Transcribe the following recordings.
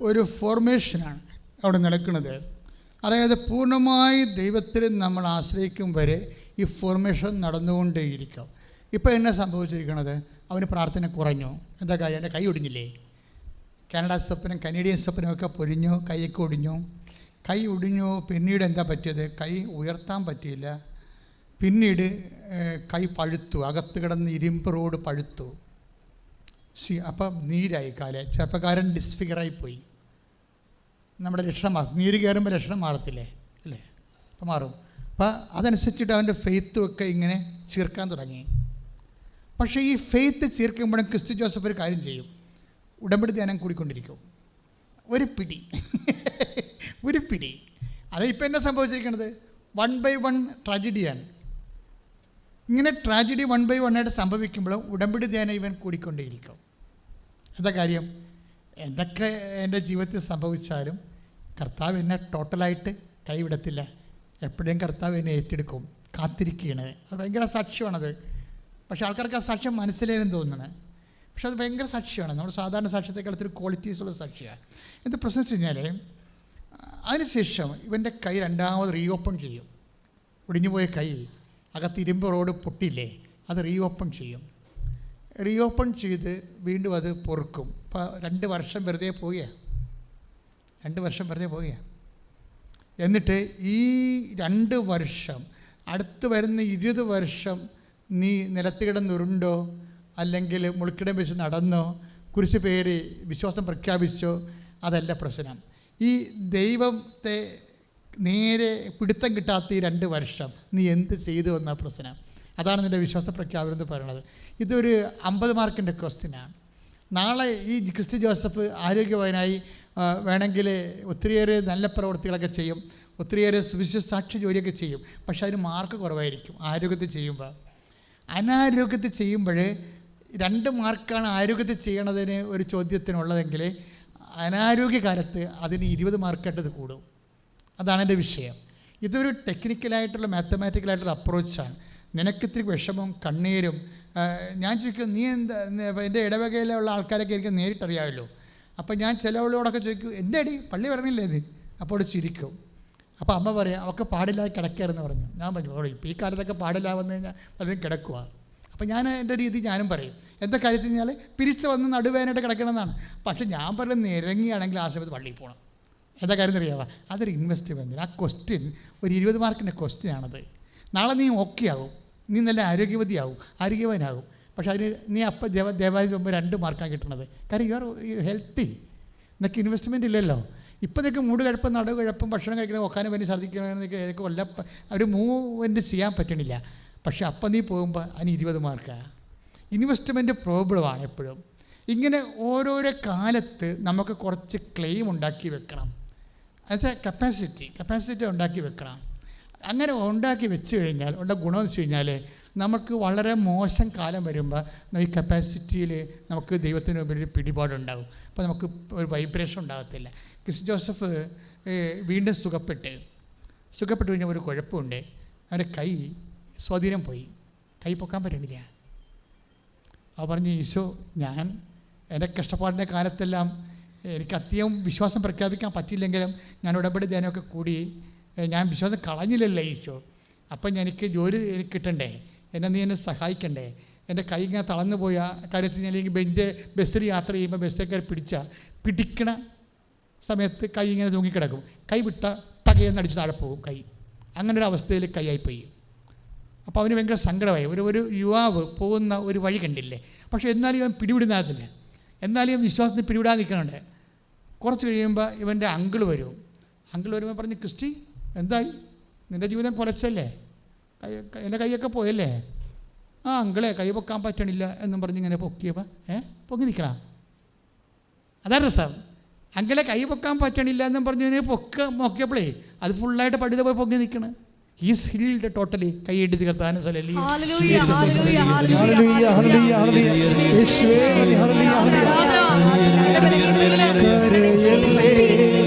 ഒരു ഫോർമേഷനാണ് അവിടെ നടക്കുന്നത്. അതായത് പൂർണ്ണമായി ദൈവത്തിൽ നമ്മൾ ആശ്രയിക്കും വരെ ഈ ഫോർമേഷൻ നടന്നുകൊണ്ടേയിരിക്കും. ഇപ്പോൾ എന്നെ സംഭവിച്ചിരിക്കുന്നത്, അവന് പ്രാർത്ഥന കുറഞ്ഞു. എന്താ കാര്യം? എൻ്റെ കൈ ഒടിഞ്ഞില്ലേ? കാനഡ സ്വപ്നം, കനേഡിയൻ സ്വപ്നമൊക്കെ പൊരിഞ്ഞു, കൈയൊക്കെ ഒടിഞ്ഞു. കൈ ഒടിഞ്ഞു. പിന്നീട് എന്താ പറ്റിയത്? കൈ ഉയർത്താൻ പറ്റിയില്ല. പിന്നീട് കൈ പഴുത്തു, അകത്ത് കിടന്ന് ഇരുമ്പ് റോഡ് പഴുത്തു. അപ്പം നീരായി കാല്. ചെറുപ്പക്കാരൻ ഡിസ്ഫിഗറായിപ്പോയി. നമ്മുടെ ലക്ഷണം മാറും. നീര് കയറുമ്പോൾ ലക്ഷണം മാറത്തില്ലേ അല്ലേ? അപ്പം മാറും. അപ്പം അതനുസരിച്ചിട്ട് അവൻ്റെ ഫെയ്ത്തും ഒക്കെ ഇങ്ങനെ ചീർക്കാൻ തുടങ്ങി. പക്ഷേ ഈ ഫെയ്ത്ത് ചീർക്കുമ്പോഴും ക്രിസ്തു ജോസഫ് ഒരു കാര്യം ചെയ്യും. ഉടമ്പടി ധ്യാനം കൂടിക്കൊണ്ടിരിക്കും. ഒരു പിടി. അത് ഇപ്പം എന്നെ സംഭവിച്ചിരിക്കുന്നത് 1 by 1 ട്രാജഡിയാണ്. ഇങ്ങനെ ട്രാജഡി 1 by 1 ആയിട്ട് സംഭവിക്കുമ്പോഴും ഉടമ്പടി ധ്യാനം ഇവൻ കൂടിക്കൊണ്ടേയിരിക്കും. എന്താ കാര്യം? എന്തൊക്കെ എൻ്റെ ജീവിതത്തിൽ സംഭവിച്ചാലും കർത്താവ് എന്നെ ടോട്ടലായിട്ട് കൈവിടത്തില്ല. എപ്പോഴും കർത്താവ് എന്നെ ഏറ്റെടുക്കും. കാത്തിരിക്കുകയാണ്. അത് ഭയങ്കര സാക്ഷ്യമാണത്. പക്ഷേ ആൾക്കാർക്ക് ആ സാക്ഷ്യം മനസ്സിലേനും തോന്നുന്നത്. പക്ഷെ അത് ഭയങ്കര സാക്ഷ്യമാണ്. നമ്മൾ സാധാരണ സാക്ഷ്യത്തെക്കാളത്തൊരു ക്വാളിറ്റീസുള്ള സാക്ഷ്യമാണ്. എന്ത് പ്രശ്നം വെച്ച് കഴിഞ്ഞാൽ, അതിനുശേഷം ഇവൻ്റെ കൈ രണ്ടാമത് റീഓപ്പൺ ചെയ്യും. ഒടിഞ്ഞുപോയ കൈ, അകത്ത് ഇരുമ്പ് റോഡ് പൊട്ടിയില്ലേ, അത് റീഓപ്പൺ ചെയ്യും. റീഓപ്പൺ ചെയ്ത് വീണ്ടും അത് പൊറുക്കും. ഇപ്പോൾ 2 വർഷം വെറുതെ പോവുകയാണ്. എന്നിട്ട് ഈ 2 വർഷം, അടുത്ത് വരുന്ന 20 വർഷം നീ നിലത്ത് കിടന്നുരുണ്ടോ, അല്ലെങ്കിൽ മുൾക്കിടം വെച്ച് നടന്നോ, കുരിശ് പേര് വിശ്വാസം പ്രഖ്യാപിച്ചോ, അതല്ല പ്രശ്നം. ഈ ദൈവത്തെ നേരെ പിടുത്തം കിട്ടാത്ത ഈ 2 വർഷം നീ എന്ത് ചെയ്തു എന്ന പ്രശ്നം. അതാണ് നിൻ്റെ വിശ്വാസ പ്രഖ്യാപനം എന്ന് പറയുന്നത്. ഇതൊരു 50 മാർക്കിൻ്റെ ക്വസ്റ്റ്യനാണ്. നാളെ ഈ ക്രിസ്തു ജോസഫ് ആരോഗ്യവാനായി വേണമെങ്കിൽ ഒത്തിരിയേറെ നല്ല പ്രവൃത്തികളൊക്കെ ചെയ്യും, ഒത്തിരിയേറെ സുവിശേഷ സാക്ഷി ജോലിയൊക്കെ ചെയ്യും. പക്ഷെ അതിന് മാർക്ക് കുറവായിരിക്കും ആരോഗ്യത്തിൽ ചെയ്യുമ്പോൾ. അനാരോഗ്യത്തിൽ ചെയ്യുമ്പോൾ 2 മാർക്കാണ് ആരോഗ്യത്തിൽ ചെയ്യണതിന് ഒരു ചോദ്യത്തിനുള്ളതെങ്കിൽ അനാരോഗ്യകാലത്ത് അതിന് 20 മാർക്കായിട്ടത് കൂടും. അതാണ് എൻ്റെ വിഷയം. ഇതൊരു ടെക്നിക്കലായിട്ടുള്ള മാത്തമാറ്റിക്കലായിട്ടുള്ള അപ്രോച്ചാണ്. നിനക്കിത്തിരി വിഷമവും കണ്ണീരും. ഞാൻ ചോദിക്കും, നീ എന്താ, എൻ്റെ ഇടവകയിലുള്ള ആൾക്കാരൊക്കെ എനിക്ക് നേരിട്ടറിയാമല്ലോ. അപ്പം ഞാൻ ചിലവളോടൊക്കെ ചോദിക്കും, എൻ്റെ അടി പള്ളി പറഞ്ഞില്ലേ നീ? അപ്പോൾ ചിരിക്കും. അപ്പോൾ അമ്മ പറയാം, അവൾക്ക് പാടില്ലാതെ കിടക്കരുതെന്ന് പറഞ്ഞു. ഞാൻ പറഞ്ഞു, ഇപ്പോൾ ഈ കാലത്തൊക്കെ പാടില്ല വന്നു കഴിഞ്ഞാൽ പലരും കിടക്കുക. അപ്പോൾ ഞാൻ എൻ്റെ രീതി ഞാനും പറയും. എന്താ കാര്യത്തിൽ കഴിഞ്ഞാൽ പിരിച്ച് വന്ന് നടുവേനായിട്ട് കിടക്കണമെന്നാണ്. പക്ഷേ ഞാൻ പറയുന്നത് നിരങ്ങിയാണെങ്കിൽ ആ സമയത്ത് പള്ളിയിൽ പോകണം. എന്താ കാര്യം എന്നറിയാവുക? അതൊരു ഇൻവെസ്റ്റ്മെൻറ്റ്. ആ ക്വസ്റ്റ്യൻ ഒരു 20 മാർക്കിൻ്റെ ക്വസ്റ്റ്യനാണത്. നാളെ നീ ഓക്കെ ആവും, നീ നല്ല ആരോഗ്യവാനാകും. പക്ഷെ അതിന് നീ അപ്പം ദേവാലയത്തിൽ പോകുമ്പോൾ 2 മാർക്കാണ് കിട്ടുന്നത്. കാര്യം യു ആർ ഹെൽത്തി. നിനക്ക് ഇൻവെസ്റ്റ്മെൻറ്റ് ഇല്ലല്ലോ. ഇപ്പം നിനക്ക് മൂട് കിഴപ്പം, നടുവ് കിഴപ്പം, ഭക്ഷണം കഴിക്കണം, ഒക്കാനും വേണ്ടി ഛർദ്ദിക്കണമെന്നൊക്കെ ഏതൊക്കെ ഒരു മൂവ്മെൻറ്റ് ചെയ്യാൻ പറ്റണില്ല. പക്ഷെ അപ്പം നീ പോകുമ്പോൾ അതിന് 20 മാർക്കാണ്. ഇൻവെസ്റ്റ്മെൻറ്റ് പ്രോബ്ലമാണ് എപ്പോഴും. ഇങ്ങനെ ഓരോരോ കാലത്ത് നമുക്ക് കുറച്ച് ക്ലെയിം ഉണ്ടാക്കി വെക്കണം. അത് കപ്പാസിറ്റി ഉണ്ടാക്കി വെക്കണം. അങ്ങനെ ഉണ്ടാക്കി വെച്ച് കഴിഞ്ഞാൽ ഉള്ള ഗുണമെന്ന് വെച്ച് കഴിഞ്ഞാൽ നമുക്ക് വളരെ മോശം കാലം വരുമ്പോൾ ഈ കപ്പാസിറ്റിയിൽ നമുക്ക് ദൈവത്തിന് മുമ്പിൽ ഒരു പിടിപാടുണ്ടാകും. അപ്പോൾ നമുക്ക് ഒരു വൈബ്രേഷൻ ഉണ്ടാകത്തില്ല. ക്രിസ്തു ജോസഫ് വീണ്ടും സുഖപ്പെട്ട് കഴിഞ്ഞാൽ ഒരു കുഴപ്പമുണ്ട്. അവൻ്റെ കൈ സ്വാധീനം പോയി, കൈ പൊക്കാൻ പറ്റണില്ല. അവ പറഞ്ഞു, ഈശോ, ഞാൻ എൻ്റെ കഷ്ടപ്പാടിൻ്റെ കാലത്തെല്ലാം എനിക്ക് അത്യം വിശ്വാസം പ്രഖ്യാപിക്കാൻ പറ്റിയില്ലെങ്കിലും ഞാൻ ഉടമ്പടി ധ്യാനമൊക്കെ കൂടി ഞാൻ വിശ്വാസം കളഞ്ഞില്ലല്ലോ ഈശോ. അപ്പം എനിക്ക് ജോലി എനിക്ക് കിട്ടണ്ടേ, നീ എന്നെ സഹായിക്കണ്ടേ. എൻ്റെ കൈ ഇങ്ങനെ തളർന്നു പോയ കാര്യത്തിൽ ഞാൻ ബസ്സിൽ യാത്ര ചെയ്യുമ്പോൾ ബസ്സേക്കാർ പിടിക്കണ സമയത്ത് കൈ ഇങ്ങനെ തൂങ്ങിക്കിടക്കും. കൈ വിട്ട തകയെന്നടിച്ച് താഴെ പോകും കൈ. അങ്ങനെ ഒരു അവസ്ഥയിൽ കൈയായിപ്പോയി. അപ്പോൾ അവന് ഭയങ്കര സങ്കടമായി. ഒരു യുവാവ് പോകുന്ന ഒരു വഴി കണ്ടില്ലേ. പക്ഷേ എന്നാലും ഇവൻ പിടിവിടുന്നതില്ല. എന്നാലും വിശ്വാസത്തിന് പിടിവിടാതെ നിൽക്കണുണ്ട്. കുറച്ച് കഴിയുമ്പോൾ ഇവൻ്റെ അങ്കിൾ വരുമ്പോൾ പറഞ്ഞു, ക്രിസ്റ്റി എന്തായി, നിൻ്റെ ജീവിതം കുലച്ചല്ലേ, എൻ്റെ കൈയൊക്കെ പോയല്ലേ. ആ അങ്കിളെ കൈ പൊക്കാൻ പറ്റണില്ല എന്നും പറഞ്ഞ് ഇങ്ങനെ പൊക്കിയപ്പോൾ പൊങ്ങി നിൽക്കണം. അതാണ് രസം. അങ്കിളെ കൈ പൊക്കാൻ പറ്റണില്ല എന്നും പറഞ്ഞു നോക്കിയപ്പോഴേ അത് ഫുള്ളായിട്ട് പടിത പോയി പൊങ്ങി നിൽക്കണം. He's healed totally. കൈ എടുത്ത് കർത്താവിനെ hallelujah hallelujah hallelujah hallelujah hallelujah യേശുവേ ഹല്ലേലൂയ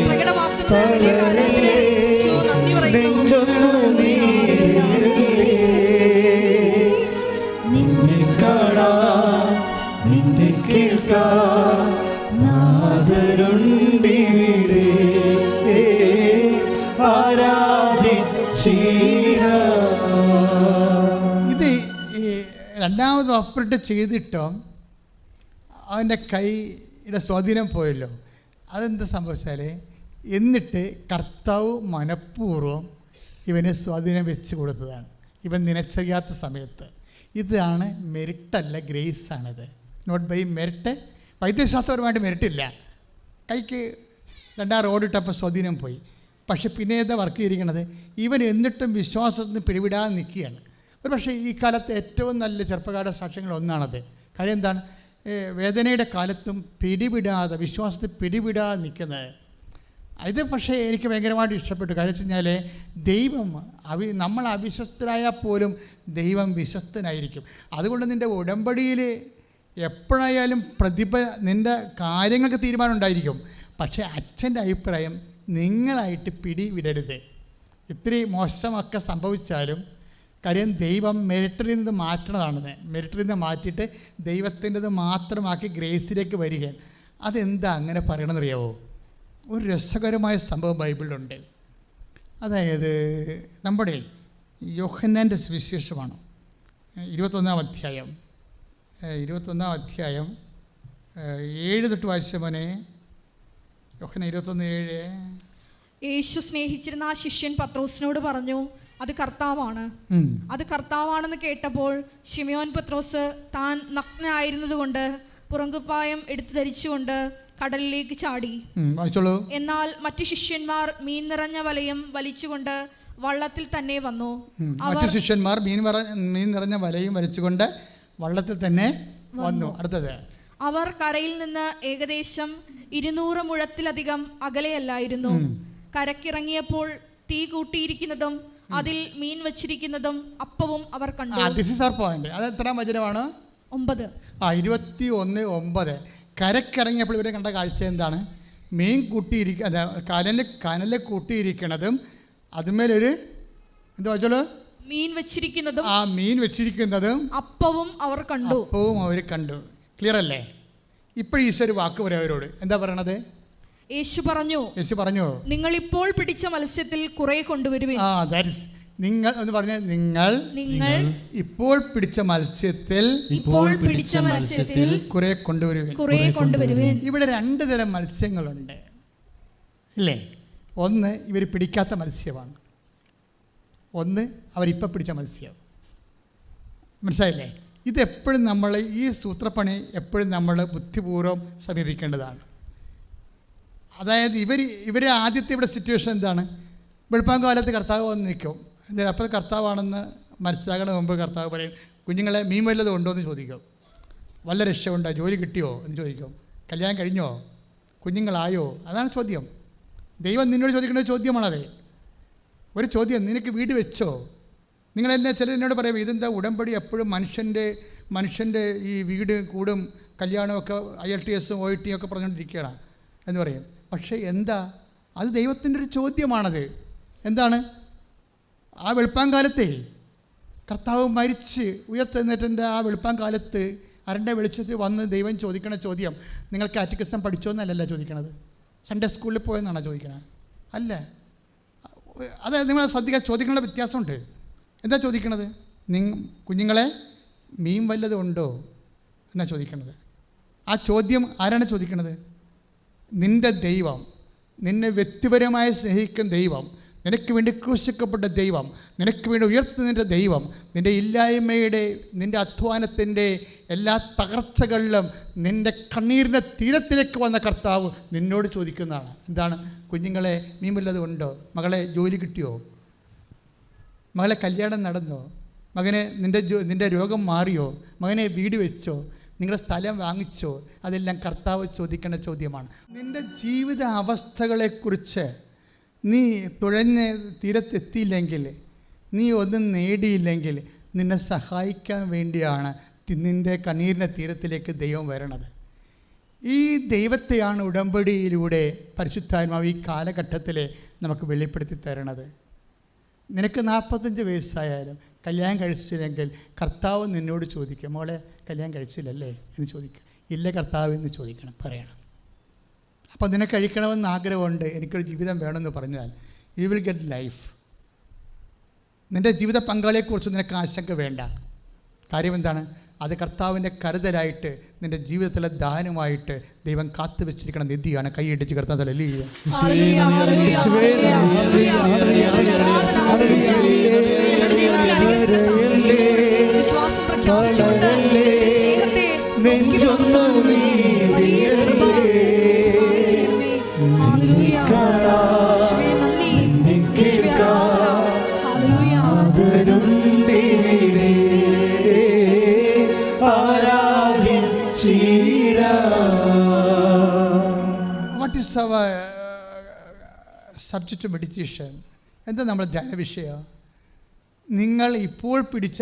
പ്രകടമാക്കുന്ന വലിയ കാര്യത്തിന് യേശു നന്ദി പറയുന്നു. നിന്നെ കാണാൻ നിന്നെ കേൾക്കാൻ നാദരുണ്ടേ രണ്ടാമത് ഓപ്പറേറ്റ് ചെയ്തിട്ടോ അവൻ്റെ കൈയുടെ സ്വാധീനം പോയല്ലോ. അതെന്താ സംഭവിച്ചാൽ എന്നിട്ട് കർത്താവ് മനഃപൂർവ്വം ഇവന് സ്വാധീനം വെച്ച് കൊടുത്തതാണ്, ഇവൻ നിനച്ചറിയാത്ത സമയത്ത്. ഇതാണ് മെറിറ്റല്ല, ഗ്രേസാണിത്. Not by merit. വൈദ്യശാസ്ത്രപരമായിട്ട് മെറിറ്റില്ല. കൈക്ക് രണ്ടാം റോഡിട്ടപ്പോൾ സ്വാധീനം പോയി. പക്ഷെ പിന്നെ എന്താ വർക്ക് ചെയ്തിരിക്കണത്? ഇവൻ എന്നിട്ടും വിശ്വാസത്തിന് പിടിവിടാതെ നിൽക്കുകയാണ്. ഒരു പക്ഷേ ഈ കാലത്ത് ഏറ്റവും നല്ല ചെറുപ്പക്കാരുടെ സാക്ഷ്യങ്ങളൊന്നാണത്. കാര്യം എന്താണ്? വേദനയുടെ കാലത്തും പിടിവിടാതെ, വിശ്വാസത്തിൽ പിടിവിടാതെ നിൽക്കുന്നത്. ഇത് പക്ഷേ എനിക്ക് ഭയങ്കരമായിട്ട് ഇഷ്ടപ്പെട്ടു. കാര്യം വെച്ച് കഴിഞ്ഞാൽ ദൈവം നമ്മൾ അവിശ്വസ്തരായാൽ പോലും ദൈവം വിശ്വസ്തനായിരിക്കും. അതുകൊണ്ട് നിൻ്റെ ഉടമ്പടിയിൽ എപ്പോഴായാലും നിൻ്റെ കാര്യങ്ങൾക്ക് തീരുമാനം ഉണ്ടായിരിക്കും. പക്ഷേ അച്ഛൻ്റെ അഭിപ്രായം നിങ്ങളായിട്ട് പിടിവിടരുത്. ഇത്തിരി മോശമൊക്കെ സംഭവിച്ചാലും കാര്യം ദൈവം മെറിറ്റിൽ നിന്ന് മാറ്റണതാണെന്ന്. മെറിറ്റിൽ നിന്ന് മാറ്റിയിട്ട് ദൈവത്തിൻ്റെത് മാത്രമാക്കി ഗ്രേസിലേക്ക് വരികയാണ്. അതെന്താ അങ്ങനെ പറയണമെന്നറിയാവോ? ഒരു രസകരമായ സംഭവം ബൈബിളിലുണ്ട്. അതായത് നമ്മുടെ യോഹന്നാൻ്റെ സുവിശേഷമാണ് 21-ാം അധ്യായം 7 തൊട്ട് വായിച്ചവനെ. യോഹന്നാൻ 21:7. യേശു സ്നേഹിച്ചിരുന്ന ആ ശിഷ്യൻ പത്രോസിനോട് പറഞ്ഞു, അത് കർത്താവാണ്. അത് കർത്താവാണെന്ന് കേട്ടപ്പോൾ ശിമയോൻ പത്രോസ് താൻ നഗ്നനായിരുന്നതുകൊണ്ട് പുറങ്കുപ്പായം എടുത്തു ധരിച്ചുകൊണ്ട് കടലിലേക്ക് ചാടി. എന്നാൽ മറ്റു ശിഷ്യന്മാർ മീൻ നിറഞ്ഞ വലയം വലിച്ചുകൊണ്ട് വള്ളത്തിൽ തന്നെ വന്നു. മീൻ നിറഞ്ഞ വലയും വലിച്ചുകൊണ്ട് വള്ളത്തിൽ തന്നെ വന്നു. അടുത്തത്, അവർ കരയിൽ നിന്ന് ഏകദേശം 200 മുഴത്തിലധികം അകലെയല്ലായിരുന്നു. കരക്കിറങ്ങിയപ്പോൾ തീ കൂട്ടിയിരിക്കുന്നതും അതിൽ മീൻ വച്ചിരിക്കുന്നതും അപ്പവും അവർ കണ്ടു. 21:9. കരക്കിറങ്ങിയപ്പോൾ ഇവരെ കണ്ട കാഴ്ച എന്താണ്? മീൻ കനല് കൂട്ടിയിരിക്കുന്നതും അതുമേലൊരു എന്താ വെച്ചാലോ മീൻ വെച്ചിരിക്കുന്നതും അപ്പവും അവർ കണ്ടു. ക്ലിയർ അല്ലേ? ഇപ്പോൾ ഈശോ ഒരു വാക്ക് പറയാം അവരോട്. എന്താ പറയണത്? യേശു പറഞ്ഞു, നിങ്ങൾ ഇപ്പോൾ പിടിച്ച മത്സ്യത്തിൽ കുറെ കൊണ്ടുവരുവിൻ. നിങ്ങൾ എന്ന് പറഞ്ഞ നിങ്ങൾ ഇപ്പോൾ പിടിച്ച മത്സ്യത്തിൽ കുറെ കൊണ്ടുവരുവിൻ. ഇവിടെ 2 തരം മത്സ്യങ്ങളുണ്ട് ഇല്ലേ? ഒന്ന് ഇവർ പിടിക്കാത്ത മത്സ്യമാണ്, ഒന്ന് അവരിപ്പോൾ പിടിച്ച മത്സ്യം. മനസ്സിലായില്ലേ? ഇതെപ്പോഴും നമ്മൾ ഈ സൂത്രപ്പണി എപ്പോഴും നമ്മൾ ബുദ്ധിപൂർവ്വം സമീപിക്കേണ്ടതാണ്. അതായത് ഇവർ ആദ്യത്തെ ഇവിടെ സിറ്റുവേഷൻ എന്താണ്? വെളുപ്പാൻ കാലത്ത് കർത്താവ് വന്ന് നിൽക്കും. എന്തായാലും അപ്പോൾ കർത്താവാണെന്ന് മനസ്സിലാക്കണ മുമ്പ് കർത്താവ് പറയും, കുഞ്ഞുങ്ങളെ മീൻ വല്ലതും ഉണ്ടോ എന്ന് ചോദിക്കും, വല്ല രക്ഷയുണ്ടോ, ജോലി കിട്ടിയോ എന്ന് ചോദിക്കും, കല്യാണം കഴിഞ്ഞോ, കുഞ്ഞുങ്ങളായോ. അതാണ് ചോദ്യം. ദൈവം നിന്നോട് ചോദിക്കേണ്ട ചോദ്യമാണത്. ഒരു ചോദ്യം, നിനക്ക് വീട് വെച്ചോ? നിങ്ങളെല്ലാം ചിലർ എന്നോട് പറയും, ഇതെന്താ ഉടമ്പടി എപ്പോഴും മനുഷ്യൻ്റെ ഈ വീട് കൂടും കല്യാണമൊക്കെ IELTS OIT ഒക്കെ പറഞ്ഞുകൊണ്ടിരിക്കുകയാണ് എന്ന് പറയും. പക്ഷേ എന്താ അത്? ദൈവത്തിൻ്റെ ഒരു ചോദ്യമാണത്. എന്താണ്? ആ വെളുപ്പാങ്കാലത്തെ കർത്താവ് മരിച്ച് ഉയർത്തെഴുന്നേറ്റൻ്റെ ആ വെളുപ്പാങ്കാലത്ത് അരൻ്റെ വെളിച്ചത്തിൽ വന്ന് ദൈവം ചോദിക്കണ ചോദ്യം, നിങ്ങൾ കാറ്റക്കിസം പഠിച്ചോന്നല്ലല്ലോ ചോദിക്കണത്, സൺഡേ സ്കൂളിൽ പോയെന്നാണോ ചോദിക്കണത്? അല്ല. അതായത് നിങ്ങൾ ശ്രദ്ധിക്കാൻ ചോദിക്കേണ്ട വ്യത്യാസമുണ്ട്. എന്താ ചോദിക്കണത്? കുഞ്ഞുങ്ങളെ മീൻ വല്ലതും ഉണ്ടോ എന്നാ ചോദിക്കണത്. ആ ചോദ്യം ആരാണ് ചോദിക്കണത്? നിൻ്റെ ദൈവം, നിന്നെ വ്യക്തിപരമായി സ്നേഹിക്കുന്ന ദൈവം, നിനക്ക് വേണ്ടി ക്രൂശിക്കപ്പെട്ട ദൈവം, നിനക്ക് വേണ്ടി ഉയർത്തുന്നതിൻ്റെ ദൈവം, നിൻ്റെ ഇല്ലായ്മയുടെ, നിൻ്റെ അധ്വാനത്തിൻ്റെ എല്ലാ തകർച്ചകളിലും നിൻ്റെ കണ്ണീരിൻ്റെ തീരത്തിലേക്ക് വന്ന കർത്താവ് നിന്നോട് ചോദിക്കുന്നതാണ്. എന്താണ്? കുഞ്ഞുങ്ങളെ മീൻ വല്ലതും ഉണ്ടോ? മകളെ ജോലി കിട്ടിയോ? മകളെ കല്യാണം നടന്നോ? മകനെ നിൻ്റെ രോഗം മാറിയോ? മകനെ വീട് വെച്ചോ? നിങ്ങളുടെ സ്ഥലം വാങ്ങിച്ചോ? അതെല്ലാം കർത്താവ് ചോദിക്കേണ്ട ചോദ്യമാണ്. നിൻ്റെ ജീവിത അവസ്ഥകളെക്കുറിച്ച് നീ തുഴഞ്ഞ് തീരത്തെത്തിയില്ലെങ്കിൽ, നീ ഒന്നും നേടിയില്ലെങ്കിൽ നിന്നെ സഹായിക്കാൻ വേണ്ടിയാണ് നിൻ്റെ കണ്ണീരിൻ്റെ തീരത്തിലേക്ക് ദൈവം വരണത്. ഈ ദൈവത്തെയാണ് ഉടമ്പടിയിലൂടെ പരിശുദ്ധാത്മാവ് ഈ കാലഘട്ടത്തിൽ നമുക്ക് വെളിപ്പെടുത്തി തരണത്. നിനക്ക് 45 വയസ്സായാലും കല്യാണം കഴിച്ചില്ലെങ്കിൽ കർത്താവ് നിന്നോട് ചോദിക്കും, മോളെ കല്യാണം കഴിച്ചില്ലല്ലേ എന്ന് ചോദിക്കുക. ഇല്ല കർത്താവ് എന്ന് ചോദിക്കണം, പറയണം. അപ്പോൾ നിനക്ക് കഴിക്കണമെന്ന് ആഗ്രഹമുണ്ട്, എനിക്കൊരു ജീവിതം വേണമെന്ന് പറഞ്ഞാൽ യു വിൽ ഗെറ്റ് ലൈഫ്. നിൻ്റെ ജീവിത പങ്കാളിയെക്കുറിച്ച് നിനക്ക് ആശങ്ക വേണ്ട. കാര്യം എന്താണ്? അത് കർത്താവിൻ്റെ കരുതലായിട്ട് നിൻ്റെ ജീവിതത്തിലെ ദാനമായിട്ട് ദൈവം കാത്തു വെച്ചിരിക്കുന്ന നിധിയാണ്. കൈയിടിച്ച് കർത്താവ് സബ്ജക്റ്റ് മെഡിറ്റേഷൻ. എന്താ നമ്മുടെ ധ്യാന വിഷയം? നിങ്ങൾ ഇപ്പോൾ പിടിച്ച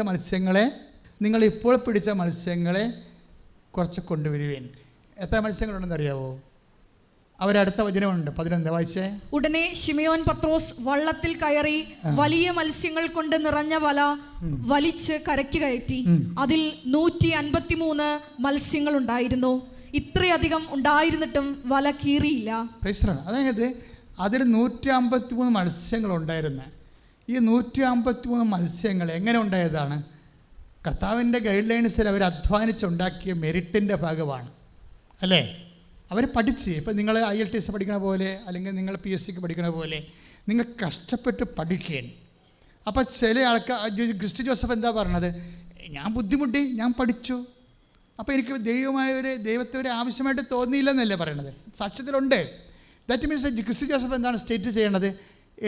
മത്സ്യങ്ങളെ കുറച്ച് കൊണ്ടുവരുവേൻ. എത്ര മത്സ്യങ്ങളുണ്ടെന്ന് അറിയാവോ? അവരടുത്ത വചനമുണ്ട് 11 വായിച്ചേ. ഉടനെ ശിമയോൻ പത്രോസ് വള്ളത്തിൽ കയറി വലിയ മത്സ്യങ്ങൾ കൊണ്ട് നിറഞ്ഞ വല വലിച്ച് കരയ്ക്ക് കയറ്റി. അതിൽ 153 മത്സ്യങ്ങൾ ഉണ്ടായിരുന്നു. ഇത്രയധികം ഉണ്ടായിരുന്നിട്ടും വല കീറിയില്ല. അതായത് അതിൽ 153 മത്സ്യങ്ങളുണ്ടായിരുന്നു. ഈ 153 മത്സ്യങ്ങൾ എങ്ങനെ ഉണ്ടായതാണ്? കർത്താവിൻ്റെ ഗൈഡ് ലൈൻസിൽ അവർ അധ്വാനിച്ചുണ്ടാക്കിയ മെറിറ്റിൻ്റെ ഭാഗമാണ്, അല്ലേ? അവർ പഠിച്ച്, ഇപ്പം നിങ്ങൾ IELTS പഠിക്കണ പോലെ അല്ലെങ്കിൽ നിങ്ങൾ PSCക്ക് പഠിക്കണ പോലെ നിങ്ങൾ കഷ്ടപ്പെട്ട് പഠിക്കുകയാണ്. അപ്പോൾ ചില ആൾക്കാർ, ക്രിസ്റ്റ് ജോസഫ് എന്താ പറഞ്ഞത്? ഞാൻ ബുദ്ധിമുട്ടി, ഞാൻ പഠിച്ചു, അപ്പോൾ എനിക്ക് ദൈവത്തെ ഒരു ആവശ്യമായിട്ട് തോന്നിയില്ലെന്നല്ലേ പറയണത്. സാക്ഷ്യത്തിലുണ്ട്. ദാറ്റ് മീൻസ് ക്രിസ്റ്റ് ജോസഫ് എന്താണ് സ്റ്റേറ്റ് ചെയ്യണത്?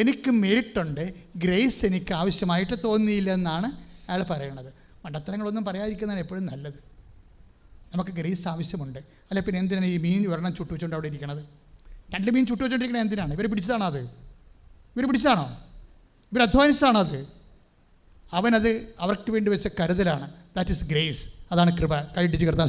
എനിക്ക് മെറിറ്റുണ്ട്, ഗ്രേസ് എനിക്ക് ആവശ്യമായിട്ട് തോന്നിയില്ലെന്നാണ് അയാൾ പറയണത്. മണ്ടത്തരങ്ങളൊന്നും പറയാതിരിക്കുന്നതാണ് എപ്പോഴും നല്ലത്. നമുക്ക് ഗ്രേസ് ആവശ്യമുണ്ട്. അല്ലെ പിന്നെ എന്തിനാണ് ഈ മീൻ ഒരെണ്ണം ചുട്ടു വെച്ചുകൊണ്ട് അവിടെ ഇരിക്കണത്? 2 മീൻ ചുട്ടു വെച്ചുകൊണ്ടിരിക്കണത് എന്തിനാണ്? ഇവർ പിടിച്ചതാണോ? ഇവർ അധ്വാനിച്ചതാണോ അത്? അവനത് അവർക്ക് വേണ്ടി വെച്ച കരുതലാണ്. That is grace. അതാണ് കൃപ. കൈയിടിച്ച് കർത്താൻ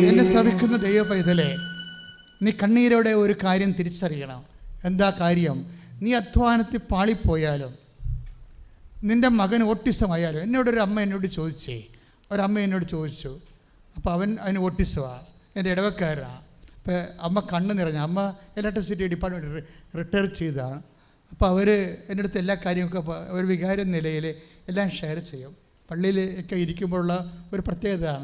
എന്നെ ശ്രമിക്കുന്ന ദൈവ പൈതലേ, നീ കണ്ണീരോടെ ഒരു കാര്യം തിരിച്ചറിയണം. എന്താ കാര്യം? നീ അധ്വാനത്തിൽ പാളിപ്പോയാലും, നിൻ്റെ മകൻ ഓട്ടിസമായാലും. ഒരമ്മ എന്നോട് ചോദിച്ചു. അപ്പോൾ അതിന് ഓട്ടിസമാണ്, എൻ്റെ ഇടവക്കാരനാണ്. അപ്പോൾ അമ്മ കണ്ണ് നിറഞ്ഞ അമ്മ ഇലക്ട്രിസിറ്റി ഡിപ്പാർട്ട്മെൻറ്റ് റിട്ടയർ ചെയ്തതാണ്. അപ്പോൾ അവർ എൻ്റെ അടുത്ത് എല്ലാ കാര്യമൊക്കെ ഒരു വികാര നിലയിൽ എല്ലാം ഷെയർ ചെയ്യും. പള്ളിയിൽ ഒക്കെ ഇരിക്കുമ്പോഴുള്ള ഒരു പ്രത്യേകതയാണ്.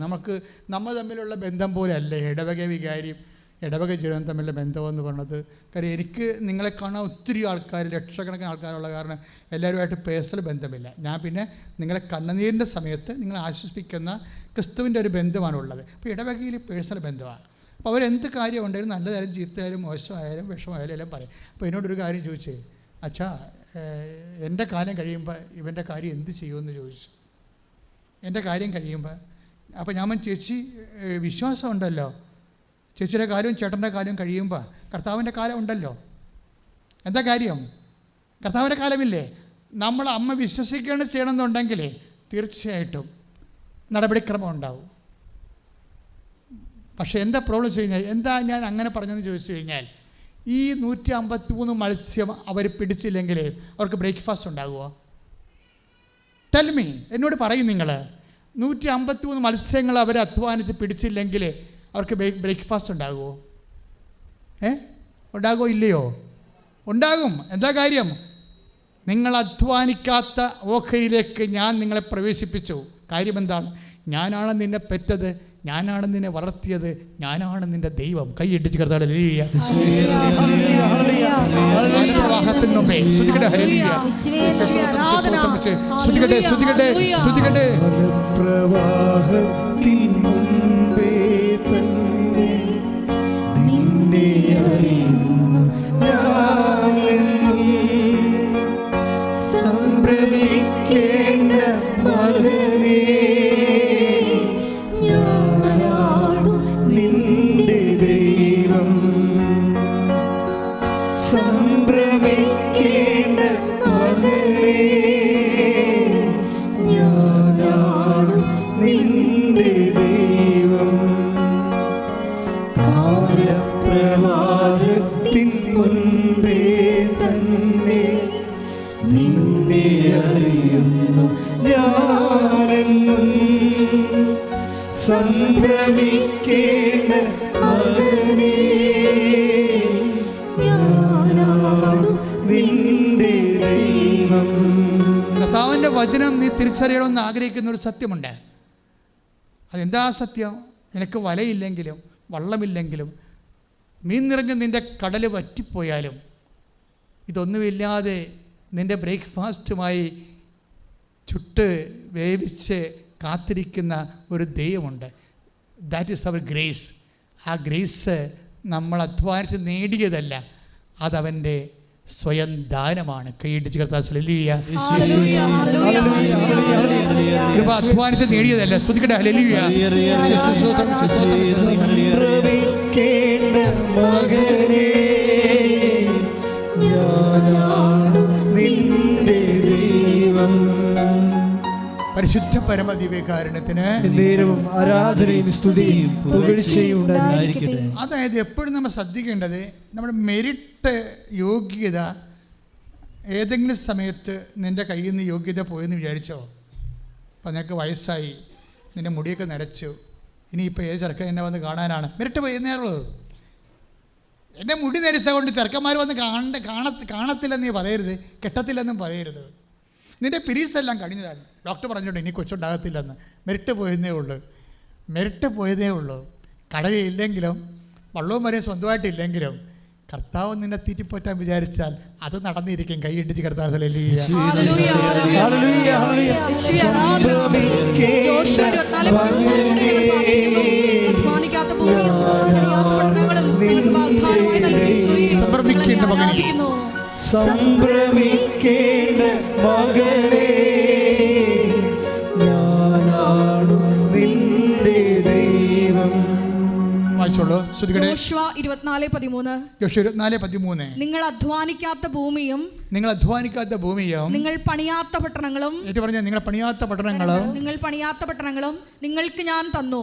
നമ്മൾ തമ്മിലുള്ള ബന്ധം പോലെ അല്ല ഇടവക വികാരിയും ഇടവക ജീവിതം തമ്മിലുള്ള ബന്ധമെന്ന് പറഞ്ഞത്. കാര്യം എനിക്ക് നിങ്ങളെ കാണാൻ ഒത്തിരി ആൾക്കാർ, ലക്ഷക്കണക്കിന് ആൾക്കാരുള്ള കാരണം എല്ലാവരുമായിട്ട് പേഴ്സണൽ ബന്ധമില്ല. ഞാൻ പിന്നെ നിങ്ങളെ കണ്ണുനീരിൻ്റെ സമയത്ത് നിങ്ങളെ ആശ്വസിപ്പിക്കുന്ന ക്രിസ്തുവിൻ്റെ ഒരു ബന്ധമാണുള്ളത്. അപ്പോൾ ഇടവകയിൽ പേഴ്സണൽ ബന്ധമാണ്. അപ്പോൾ അവരെന്ത് കാര്യം ഉണ്ടെങ്കിലും നല്ലതായാലും ചീത്തയായാലും മോശമായാലും വിഷമമായാലും എല്ലാം പറയും. അപ്പോൾ എന്നോടൊരു കാര്യം ചോദിച്ചേ, അച്ഛാ എൻ്റെ കാര്യം കഴിയുമ്പോൾ ഇവൻ്റെ കാര്യം എന്ത് ചെയ്യുമെന്ന് ചോദിച്ചു. എൻ്റെ കാര്യം കഴിയുമ്പോൾ അപ്പോൾ ഞാൻ ചേച്ചി വിശ്വാസം ഉണ്ടല്ലോ, ചേച്ചിയുടെ കാര്യവും ചേട്ടൻ്റെ കാര്യവും കഴിയുമ്പോൾ കർത്താവിൻ്റെ കാലം ഉണ്ടല്ലോ. എന്താ കാര്യം? കർത്താവിൻ്റെ കാലമില്ലേ? നമ്മൾ അമ്മ വിശ്വസിക്കുകയാണ് ചെയ്യണമെന്നുണ്ടെങ്കിൽ തീർച്ചയായിട്ടും നടപടിക്രമം ഉണ്ടാവും. പക്ഷേ എന്താ പ്രോബ്ലം വെച്ച് കഴിഞ്ഞാൽ, എന്താ ഞാൻ അങ്ങനെ പറഞ്ഞതെന്ന് ചോദിച്ചു കഴിഞ്ഞാൽ, ഈ 153 മത്സ്യം അവർ പിടിച്ചില്ലെങ്കിൽ അവർക്ക് ബ്രേക്ക്ഫാസ്റ്റ് ഉണ്ടാകുമോ? ടെൽമി, എന്നോട് പറയും. നിങ്ങൾ 153 മത്സ്യങ്ങൾ അവർ അധ്വാനിച്ച് പിടിച്ചില്ലെങ്കിൽ അവർക്ക് ബ്രേക്ക്ഫാസ്റ്റ് ഉണ്ടാകുമോ? ഉണ്ടാകുമോ ഇല്ലയോ? ഉണ്ടാകും. എന്താ കാര്യം? നിങ്ങൾ അധ്വാനിക്കാത്ത ഓഹരിയിലേക്ക് ഞാൻ നിങ്ങളെ പ്രവേശിപ്പിച്ചു. കാര്യം എന്താണ്? ഞാനാണ് നിന്നെ പെറ്റത്, ഞാനാണ് നിന്നെ വളർത്തിയത്, ഞാനാണ് നിന്റെ ദൈവം. കൈയിടിച്ച് കർത്താവേ പ്രവാഹത്തിൻ മുൻപേ തന്നെ നിന്നെ അറിയുന്നു ഞാനെന്നും. സംഭ്രമിക്കേണ്ട മകനേ, ഞാനാണു നിന്റെ ദൈവം. കർത്താവിൻ്റെ വചനം നീ തിരിച്ചറിയണമെന്ന് ആഗ്രഹിക്കുന്ന ഒരു സത്യമുണ്ട്. അതെന്താ സത്യം? നിനക്ക് വലയില്ലെങ്കിലും വള്ളമില്ലെങ്കിലും മീൻ നിറഞ്ഞ് നിൻ്റെ കടൽ വറ്റിപ്പോയാലും ഇതൊന്നുമില്ലാതെ നിൻ്റെ ബ്രേക്ക്ഫാസ്റ്റുമായി ചുട്ട് വേവിച്ച് കാത്തിരിക്കുന്ന ഒരു ദൈവമുണ്ട്. That is our grace. ആ ഗ്രേസ് നമ്മൾ അധ്വാനിച്ച് നേടിയതല്ല, അതവൻ്റെ സ്വയം ദാനമാണ്. കൈയിടിച്ച് കർത്താവ് ഹല്ലേലൂയ. കൃപ അധ്വാനിച്ച് നേടിയതല്ല. സ്തുതിക്കട്ടെ ഹല്ലേലൂയ. മകനേ, ഞാനാണു നിന്റെ ദൈവം. പരിശുദ്ധ പരമദിവ്യകാരുണ്യത്തിന് നേരവും ആരാധനയും സ്തുതിയും പുകഴ്ചയും ഉണ്ടായിരിക്കട്ടെ. അതായത് എപ്പോഴും നമ്മൾ ശ്രദ്ധിക്കേണ്ടത് നമ്മുടെ മെരിറ്റ്, യോഗ്യത ഏതെങ്കിലും സമയത്ത് നിൻ്റെ കയ്യിൽ നിന്ന് യോഗ്യത പോയെന്ന് വിചാരിച്ചോ? അപ്പം നിനക്ക് വയസ്സായി, നിൻ്റെ മുടിയൊക്കെ നരച്ചു, ഇനിയിപ്പോൾ ഏത് ചെറുക്കൻ എന്നെ വന്ന് കാണാനാണ്? മെരിറ്റ് പോയെന്നേ ഉള്ളൂ. എൻ്റെ മുടി നരച്ച കൊണ്ട് ചെറുക്കന്മാർ വന്ന് കാണത്തില്ലെന്ന് നീ പറയരുത്, കെട്ടത്തില്ലെന്നും പറയരുത്. നിൻ്റെ പീരീഡ്സ് എല്ലാം കഴിഞ്ഞതാണ്, ഡോക്ടർ പറഞ്ഞിട്ടുണ്ട് ഇനി കൊച്ചുണ്ടാകത്തില്ലെന്ന്. മെരിറ്റ് പോയതേ ഉള്ളൂ, മെരിറ്റ് പോയതേ ഉള്ളൂ. കടലില്ലെങ്കിലും വള്ളവും വരെയും സ്വന്തമായിട്ടില്ലെങ്കിലും കർത്താവ് നിന്നെ തീറ്റിപ്പോറ്റാൻ വിചാരിച്ചാൽ അത് നടന്നിരിക്കും. കൈയിടിച്ച് കർത്താവ് സമർപ്പിക്കേണ്ട മകനെ, സംഭ്രമിക്കേണ്ട മകനേ, ഞാനാണു നിന്റെ ദൈവം. വായിച്ചോളൂ. യോശുവ 24:13. നിങ്ങൾ അധ്വാനിക്കാത്ത ഭൂമിയും നിങ്ങൾ പണിയാത്ത പട്ടണങ്ങളും നിങ്ങൾക്ക് ഞാൻ തന്നു.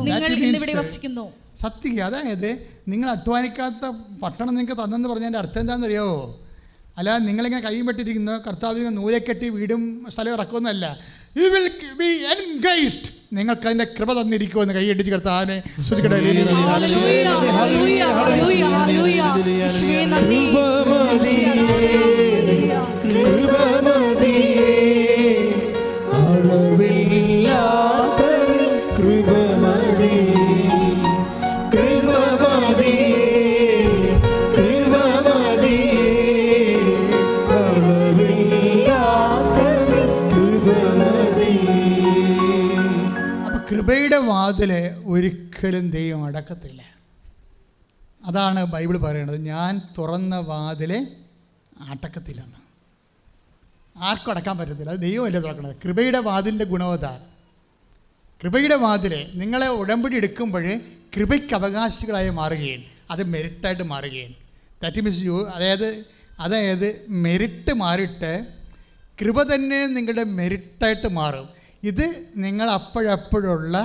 നിങ്ങൾ ഇന്നിവിടെ വസിക്കുന്നു. സത്യം. അതായത് നിങ്ങൾ അധ്വാനിക്കാത്ത പട്ടണം നിങ്ങൾക്ക് തന്നെന്ന് പറഞ്ഞതിൻ്റെ അർത്ഥം എന്താണെന്നറിയാവോ? അല്ല നിങ്ങളിങ്ങനെ കൈയും പെട്ടിരിക്കുന്നു, കർത്താവ് നൂലെ കെട്ടി വീടും സ്ഥലം ഇറക്കുമെന്നല്ല. You will be engaged. നിങ്ങൾക്ക് അതിൻ്റെ കൃപ തന്നിരിക്കുമെന്ന് കൈയടിച്ച് കർത്താവിനെ ശ്രദ്ധിക്കട്ടെ. കൃപയുടെ വാതിൽ ഒരിക്കലും ദൈവം അടക്കത്തില്ല. അതാണ് ബൈബിൾ പറയുന്നത്. ഞാൻ തുറന്ന വാതിൽ അടക്കത്തില്ലെന്ന്. ആർക്കും അടക്കാൻ പറ്റത്തില്ല. അത് ദൈവമല്ലേ തുറക്കണത്. കൃപയുടെ വാതിലിൻ്റെ ഗുണവതാണ്. കൃപയുടെ വാതിൽ നിങ്ങളെ ഉടമ്പടി എടുക്കുമ്പോൾ കൃപയ്ക്ക് അവകാശികളായി മാറുകയും അത് മെരിറ്റായിട്ട് മാറുകയും. ദാറ്റ് മീൻസ് അതായത് മെരിറ്റ് മാറിയിട്ട് കൃപ തന്നെ നിങ്ങളുടെ മെരിറ്റായിട്ട് മാറും. ഇത് നിങ്ങൾ അപ്പോഴപ്പോഴുള്ള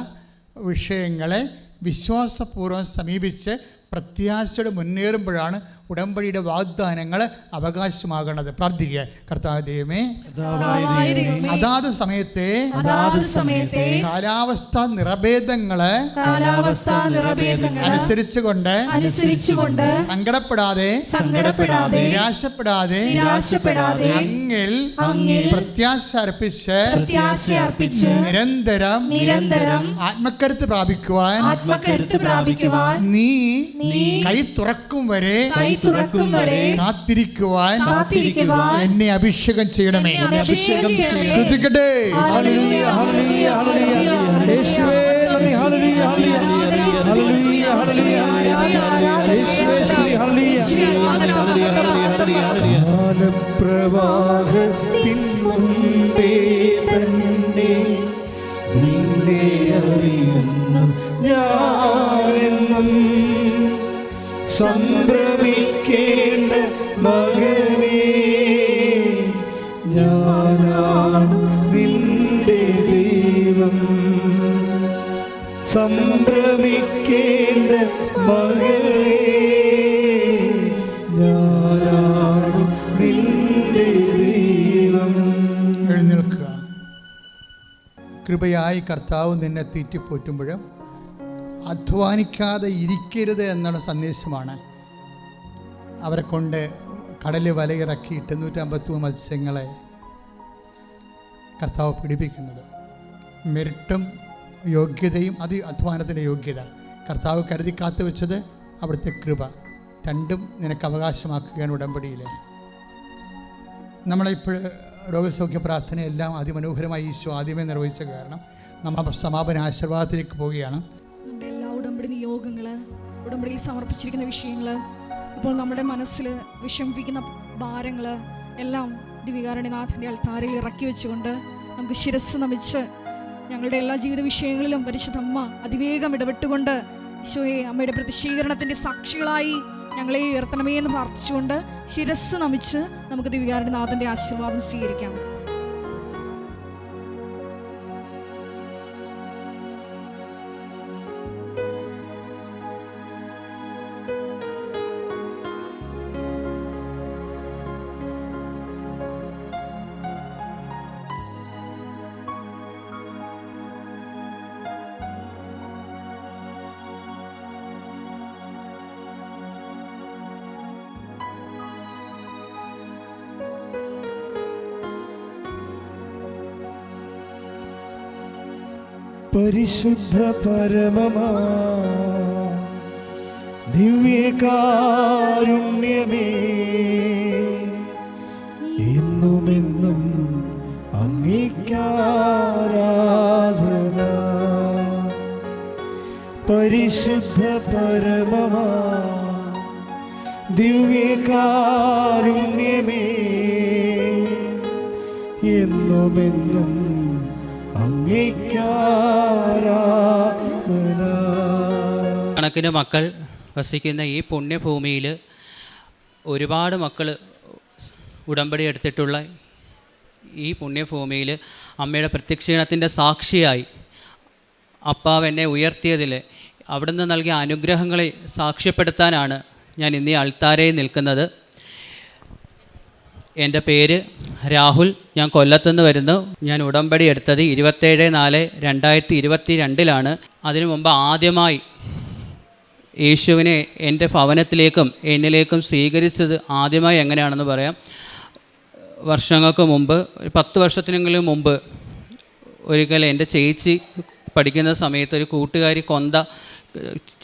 വിഷയങ്ങളെ വിശ്വാസപൂർവ്വം സമീപിച്ച് പ്രത്യാശയോടെ മുന്നേറുമ്പോഴാണ് ഉടമ്പടിയുടെ വാഗ്ദാനങ്ങൾ അവകാശമാകണത്. പ്രാർത്ഥിക്കുക. കർത്താവ് ദൈവമേ, അതാത് സമയത്തെ കാലാവസ്ഥാ നിറഭേദങ്ങള് അനുസരിച്ചുകൊണ്ട് സങ്കടപ്പെടാതെ നിരാശപ്പെടാതെ അങ്ങിൽ പ്രത്യാശ അർപ്പിച്ച് നിരന്തരം ആത്മക്കരുത്ത് പ്രാപിക്കുവാൻ നീ കൈ തുറക്കും വരെ കാത്തിരിക്കുവാൻ എന്നെ അഭിഷേകം ചെയ്യണമേ. ശ്രദ്ധിക്കട്ടെ. പ്രവാഹത്തിൻ മുൻപേ തന്നെ നിന്നെ അറിയുന്നു ഞാനെന്നും. സംഭ്രമിക്കേണ്ട മകനേ, ഞാനാണു നിന്റെ ദൈവം. സംഭ്രമിക്കേണ്ട മകളെ, ഞാനാണ് നിന്റെ ദൈവം. എഴുന്നേൽക്കുക. കൃപയായി കർത്താവ് നിന്നെ തീറ്റിപ്പോറ്റുമ്പോഴും അധ്വാനിക്കാതെ ഇരിക്കരുത് എന്നുള്ള സന്ദേശമാണ് അവരെ കൊണ്ട് കടലിൽ വലയിറക്കി 853 മത്സ്യങ്ങളെ കർത്താവ് പിടിപ്പിക്കുന്നത്. മെറിറ്റും യോഗ്യതയും അത് അധ്വാനത്തിൻ്റെ യോഗ്യത. കർത്താവ് കരുതി കാത്തു വെച്ചത് അവിടുത്തെ കൃപ. രണ്ടും നിനക്ക് അവകാശമാക്കുകയാണ് ഉടമ്പടിയിൽ. നമ്മളിപ്പോൾ രോഗസൗഖ്യ പ്രാർത്ഥനയെല്ലാം അതിമനോഹരമായി ഈശോ ആദ്യമേ നിർവഹിച്ച കാരണം നമ്മൾ സമാപന ആശീർവാദത്തിലേക്ക് പോവുകയാണ്. നമ്മുടെ എല്ലാ ഉടമ്പടി നിയോഗങ്ങൾ, ഉടമ്പടിയിൽ സമർപ്പിച്ചിരിക്കുന്ന വിഷയങ്ങൾ, ഇപ്പോൾ നമ്മുടെ മനസ്സിൽ വിഷമിപ്പിക്കുന്ന ഭാരങ്ങൾ എല്ലാം ദിവ്യകാരുണ്യനാഥൻ്റെ അൾത്താരയിൽ ഇറക്കി വെച്ചുകൊണ്ട് നമുക്ക് ശിരസ് നമിച്ച് ഞങ്ങളുടെ എല്ലാ ജീവിത വിഷയങ്ങളിലും പരിശുദ്ധ അമ്മ അതിവേഗം ഇടപെട്ടുകൊണ്ട് ഈശോയെ അമ്മയുടെ പ്രതിഷ്ഠീകരണത്തിൻ്റെ സാക്ഷികളായി ഞങ്ങളെ ഉയർത്തണമേ എന്ന് പ്രാർത്ഥിച്ചുകൊണ്ട് ശിരസ് നമിച്ച് നമുക്ക് ദിവ്യകാരുണ്യനാഥൻ്റെ ആശീർവാദം സ്വീകരിക്കാം. പരിശുദ്ധ പരമമാ ദിവ്യകാരുണ്യമേ, എന്നുമെന്നും അങ്ങേക്കാരാധന. പരിശുദ്ധ പരമമാ ദിവ്യകാരുണ്യമേ, എന്നുമെന്നും കണക്കിന് മക്കൾ വസിക്കുന്ന ഈ പുണ്യഭൂമിയിൽ ഒരുപാട് മക്കൾ ഉടമ്പടി എടുത്തിട്ടുള്ള ഈ പുണ്യഭൂമിയിൽ അമ്മയുടെ പ്രത്യക്ഷീണത്തിൻ്റെ സാക്ഷിയായി അപ്പാവ് എന്നെ ഉയർത്തിയതിൽ അവിടുന്ന് നൽകിയ അനുഗ്രഹങ്ങളെ സാക്ഷ്യപ്പെടുത്താനാണ് ഞാൻ ഇന്ന് ഈ അൾത്താരയിൽ നിൽക്കുന്നത്. എൻ്റെ പേര് രാഹുൽ, ഞാൻ കൊല്ലത്തുനിന്ന് വരുന്നു. ഞാൻ ഉടമ്പടി എടുത്തത് 27/4/2022 അതിനു മുമ്പ് ആദ്യമായി യേശുവിനെ എൻ്റെ ഭവനത്തിലേക്കും എന്നിലേക്കും സ്വീകരിച്ചത് ആദ്യമായി എങ്ങനെയാണെന്ന് പറയാം. വർഷങ്ങൾക്ക് മുമ്പ്, 10 വർഷത്തിനെങ്കിലും മുമ്പ് ഒരിക്കൽ എൻ്റെ ചേച്ചി പഠിക്കുന്ന സമയത്ത് ഒരു കൂട്ടുകാരി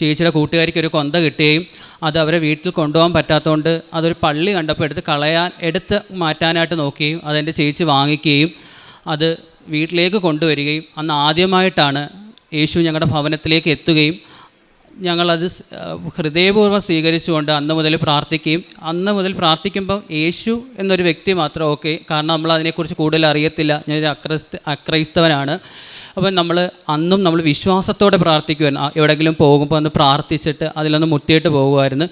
ചേച്ചിയുടെ കൂട്ടുകാരിക്ക് ഒരു കൊന്ത കിട്ടുകയും അത് അവരെ വീട്ടിൽ കൊണ്ടുപോകാൻ പറ്റാത്തതുകൊണ്ട് അതൊരു പള്ളി കണ്ടപ്പോൾ എടുത്ത് മാറ്റാനായിട്ട് നോക്കുകയും അതെൻ്റെ ചേച്ചി വാങ്ങിക്കുകയും അത് വീട്ടിലേക്ക് കൊണ്ടുവരികയും അന്ന് ആദ്യമായിട്ടാണ് യേശു ഞങ്ങളുടെ ഭവനത്തിലേക്ക് എത്തുകയും ഞങ്ങളത് ഹൃദയപൂർവ്വം സ്വീകരിച്ചുകൊണ്ട് അന്ന് മുതൽ പ്രാർത്ഥിക്കുമ്പോൾ യേശു എന്നൊരു വ്യക്തി മാത്രം ഓക്കെ, കാരണം നമ്മൾ അതിനെക്കുറിച്ച് കൂടുതൽ അറിയത്തില്ല. ഞാനൊരു അക്രൈസ്തവനാണ്. അപ്പം നമ്മൾ വിശ്വാസത്തോടെ പ്രാർത്ഥിക്കുമായിരുന്നു. എവിടെയെങ്കിലും പോകുമ്പോൾ ഒന്ന് പ്രാർത്ഥിച്ചിട്ട് അതിലൊന്ന് മുട്ടിയിട്ട് പോകുമായിരുന്നു.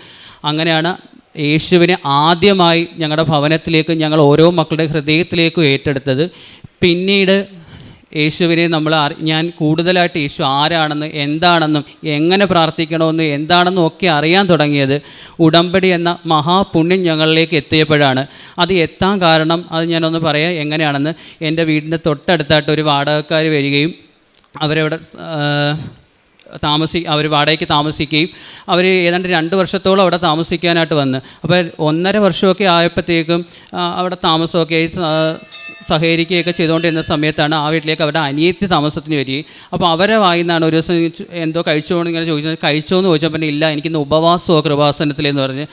അങ്ങനെയാണ് യേശുവിനെ ആദ്യമായി ഞങ്ങളുടെ ഭവനത്തിലേക്ക് ഞങ്ങൾ ഓരോ മക്കളുടെ ഹൃദയത്തിലേക്കും ഏറ്റെടുത്തത്. പിന്നീട് യേശുവിനെ ഞാൻ കൂടുതലായിട്ട് യേശു ആരാണെന്ന്, എന്താണെന്നും, എങ്ങനെ പ്രാർത്ഥിക്കണമെന്നും, എന്താണെന്നും ഒക്കെ അറിയാൻ തുടങ്ങിയത് ഉടമ്പടി എന്ന മഹാപുണ്യം ഞങ്ങളിലേക്ക് എത്തിയപ്പോഴാണ്. അത് എത്താൻ കാരണം അത് ഞാനൊന്ന് പറയാം എങ്ങനെയാണെന്ന്. എൻ്റെ വീടിൻ്റെ തൊട്ടടുത്തായിട്ട് ഒരു വാടകക്കാർ വരികയും അവരവിടെ അവർ വാടകയ്ക്ക് താമസിക്കുകയും അവർ ഏതാണ്ട് 2 വർഷത്തോളം അവിടെ താമസിക്കാനായിട്ട് വന്ന്, അപ്പോൾ 1.5 വർഷമൊക്കെ ആയപ്പോഴത്തേക്കും അവിടെ താമസമൊക്കെ ആയി സഹകരിക്കുകയൊക്കെ ചെയ്തുകൊണ്ടിരുന്ന സമയത്താണ് ആ വീട്ടിലേക്ക് അവരുടെ അനിയത്തി താമസത്തിന് വരികയും, അപ്പോൾ അവരെ വായിന്നാണ് ഒരു ദിവസം എന്തോ കഴിച്ചോന്ന് ഇങ്ങനെ ചോദിച്ചത്. കഴിച്ചോന്ന് ചോദിച്ചപ്പോൾ ഇല്ല, എനിക്കിന്ന് ഉപവാസമോ കൃപാസനത്തിലെന്ന് പറഞ്ഞ്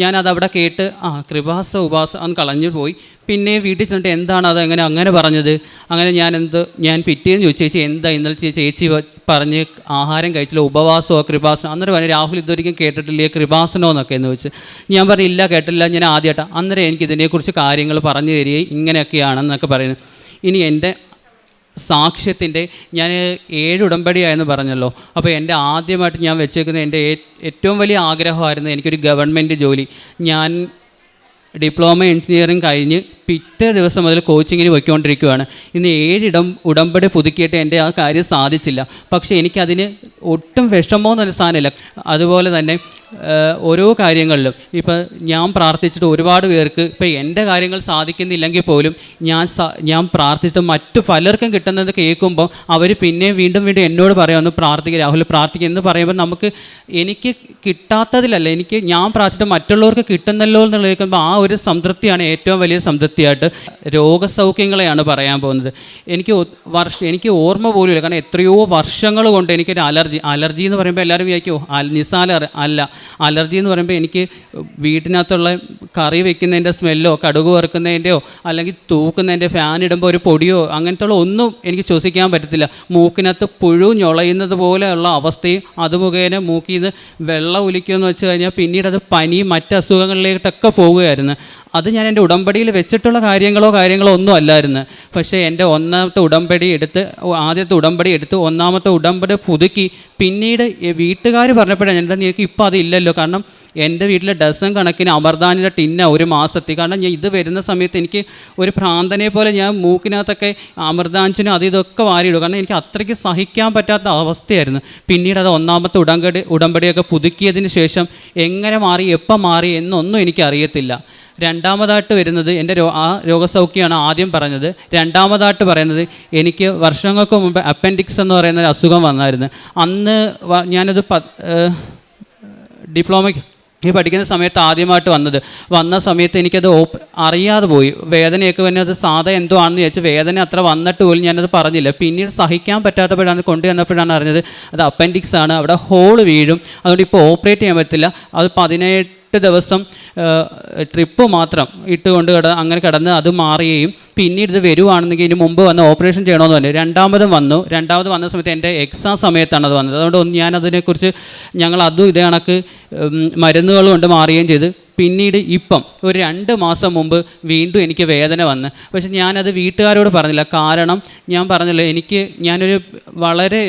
ഞാനതവിടെ കേട്ട് കൃപാസ ഉപാസം അന്ന് കളഞ്ഞു പോയി. പിന്നെ വീട്ടിൽ ചെന്നിട്ട് എന്താണ് അത് അങ്ങനെ പറഞ്ഞത്, അങ്ങനെ ഞാൻ പിറ്റേന്ന് ചോദിച്ചു, ചേച്ചി എന്താ ഇന്നലെ ചേച്ചി പറഞ്ഞ് ആഹാരം കഴിച്ചില്ല, ഉപവാസമോ കൃപാസനം? അന്നേരം പറഞ്ഞു, രാഹുൽ ഇതൊരിക്കലും കേട്ടിട്ടില്ലേ കൃപാസനോ എന്നൊക്കെ എന്ന് വെച്ച്. ഞാൻ പറഞ്ഞു ഇല്ല, കേട്ടില്ല, ഞാൻ ആദ്യമായിട്ടാണ്. അന്നേരം എനിക്കിതിനെക്കുറിച്ച് കാര്യങ്ങൾ പറഞ്ഞു തരികയും ഇങ്ങനെയൊക്കെയാണെന്നൊക്കെ പറയുന്നത്. ഇനി എൻ്റെ സാക്ഷ്യത്തിൻ്റെ ഞാൻ 7 ഉടമ്പടിയായെന്ന് പറഞ്ഞല്ലോ. അപ്പോൾ എൻ്റെ ആദ്യമായിട്ട് ഞാൻ വെച്ചേക്കുന്ന എൻ്റെ ഏറ്റവും വലിയ ആഗ്രഹമായിരുന്നു എനിക്കൊരു ഗവൺമെൻറ് ജോലി. ഞാൻ ഡിപ്ലോമ എഞ്ചിനീയറിംഗ് കഴിഞ്ഞ് പിറ്റേ ദിവസം മുതൽ കോച്ചിങ്ങിന് പോയിക്കൊണ്ടിരിക്കുകയാണ്. ഇന്ന് 7 ഉടമ്പടി പുതുക്കിയിട്ട് എൻ്റെ ആ കാര്യം സാധിച്ചില്ല. പക്ഷേ എനിക്കതിന് ഒട്ടും വിഷമമൊന്നും സാധനമില്ല. അതുപോലെ തന്നെ ഓരോ കാര്യങ്ങളിലും ഇപ്പം ഞാൻ പ്രാർത്ഥിച്ചിട്ട് ഒരുപാട് പേർക്ക് ഇപ്പം എൻ്റെ കാര്യങ്ങൾ സാധിക്കുന്നില്ലെങ്കിൽ പോലും ഞാൻ പ്രാർത്ഥിച്ചിട്ട് മറ്റു പലർക്കും കിട്ടുന്നത് കേൾക്കുമ്പോൾ അവർ പിന്നെയും വീണ്ടും എന്നോട് പറയാമെന്ന് പ്രാർത്ഥിക്കുക, രാഹുൽ പ്രാർത്ഥിക്കുക എന്ന് പറയുമ്പോൾ എനിക്ക് കിട്ടാത്തതിലല്ല, ഞാൻ പ്രാർത്ഥിച്ചിട്ട് മറ്റുള്ളവർക്ക് കിട്ടുന്നല്ലോ എന്നുള്ള കേൾക്കുമ്പോൾ ആ ഒരു സംതൃപ്തിയാണ് ഏറ്റവും വലിയ സംതൃപ്തിയായിട്ട്. രോഗസൗഖ്യങ്ങളെയാണ് പറയാൻ പോകുന്നത്. എനിക്ക് ഓർമ്മ പോലുമില്ല, കാരണം എത്രയോ വർഷങ്ങൾ കൊണ്ട് എനിക്കൊരു അലർജി എന്ന് പറയുമ്പോൾ എല്ലാവരും വിചാരിക്കുമോ നിസാല അല്ല. അലർജി എന്ന് പറയുമ്പോൾ എനിക്ക് വീട്ടിനകത്തുള്ള കറി വെക്കുന്നതിൻ്റെ സ്മെല്ലോ കടുക് വറുക്കുന്നതിൻ്റെയോ അല്ലെങ്കിൽ തൂക്കുന്നതിൻ്റെ ഫാൻ ഇടുമ്പോൾ ഒരു പൊടിയോ അങ്ങനത്തെ ഒന്നും എനിക്ക് ശ്വസിക്കാൻ പറ്റത്തില്ല. മൂക്കിനകത്ത് പുഴു ഞൊളയുന്നത് പോലെയുള്ള അവസ്ഥയും അത് മുഖേന മൂക്കിൽ നിന്ന് വെള്ളം ഒലിക്കുമെന്ന് വെച്ച് കഴിഞ്ഞാൽ പിന്നീട് അത് പനിയും മറ്റ് അസുഖങ്ങളിലേക്കൊക്കെ പോവുകയായിരുന്നു. അത് ഞാൻ എൻ്റെ ഉടമ്പടിയിൽ വെച്ചിട്ടുള്ള കാര്യങ്ങളോ ഒന്നും അല്ലായിരുന്നു. പക്ഷേ എൻ്റെ ആദ്യത്തെ ഉടമ്പടി എടുത്ത് 1ാമത്തെ ഉടമ്പടി പുതുക്കി പിന്നീട് വീട്ടുകാർ പറഞ്ഞപ്പോഴാണ് എനിക്ക് ഇപ്പോൾ അതില്ലല്ലോ. കാരണം എൻ്റെ വീട്ടിൽ ഡസൻ കണക്കിന് അമർദാനിൻ്റെ ടിന്ന ഒരു മാസത്തിൽ. കാരണം ഞാൻ ഇത് വരുന്ന സമയത്ത് എനിക്ക് ഒരു ഭ്രാന്തനെ പോലെ ഞാൻ മൂക്കിനകത്തൊക്കെ അമർദാഞ്ചിനും ഇതൊക്കെ വാരിയിടും. കാരണം എനിക്ക് അത്രയ്ക്ക് സഹിക്കാൻ പറ്റാത്ത അവസ്ഥയായിരുന്നു. പിന്നീട് അത് 1ാമത്തെ ഉടമ്പടിയൊക്കെ പുതുക്കിയതിന് ശേഷം എങ്ങനെ മാറി എപ്പം മാറി എന്നൊന്നും എനിക്കറിയത്തില്ല. 2ാമതായിട്ട് വരുന്നത് എൻ്റെ രോഗസൗഖ്യമാണ് ആദ്യം പറഞ്ഞത്. 2ാമതായിട്ട് പറയുന്നത് എനിക്ക് വർഷങ്ങൾക്ക് മുമ്പ് അപ്പൻഡിക്സ് എന്ന് പറയുന്ന ഒരു അസുഖം വന്നായിരുന്നു. അന്ന് ഞാനത് ഡിപ്ലോമയ്ക്ക് പഠിക്കുന്ന സമയത്ത് ആദ്യമായിട്ട് വന്ന സമയത്ത് എനിക്കത് അറിയാതെ പോയി. വേദനയൊക്കെ തന്നെ അത് സാധാ എന്തോ ആണെന്ന് വിചാരിച്ചു. വേദന അത്ര വന്നിട്ട് പോലും ഞാനത് പറഞ്ഞില്ല. പിന്നീട് സഹിക്കാൻ പറ്റാത്തപ്പോഴാണ് കൊണ്ടുവന്നപ്പോഴാണ് അറിഞ്ഞത് അത് അപ്പൻഡിക്സ് ആണ്, അവിടെ ഹോൾ വീഴും, അതുകൊണ്ട് ഇപ്പോൾ ഓപ്പറേറ്റ് ചെയ്യാൻ പറ്റില്ല. അത് 18 ദിവസം ട്രിപ്പ് മാത്രം ഇട്ടുകൊണ്ട് അങ്ങനെ കിടന്ന് അത് മാറുകയും പിന്നീട് ഇത് വരുവാണെന്നെങ്കിൽ ഇതിന് മുമ്പ് വന്ന് ഓപ്പറേഷൻ ചെയ്യണമെന്ന് പറഞ്ഞു. 2ാമത് വന്ന സമയത്ത് എൻ്റെ എക്സാം സമയത്താണ് അത് വന്നത്. അതുകൊണ്ട് ഞാനതിനെക്കുറിച്ച് അതും ഇതേ കണക്ക് മരുന്നുകൾ കൊണ്ട് മാറുകയും ചെയ്ത് പിന്നീട് ഇപ്പം ഒരു 2 മാസം മുമ്പ് വീണ്ടും എനിക്ക് വേദന വന്ന്. പക്ഷെ ഞാനത് വീട്ടുകാരോട് പറഞ്ഞില്ല. കാരണം ഞാൻ പറഞ്ഞില്ല, ഞാനൊരു വളരെ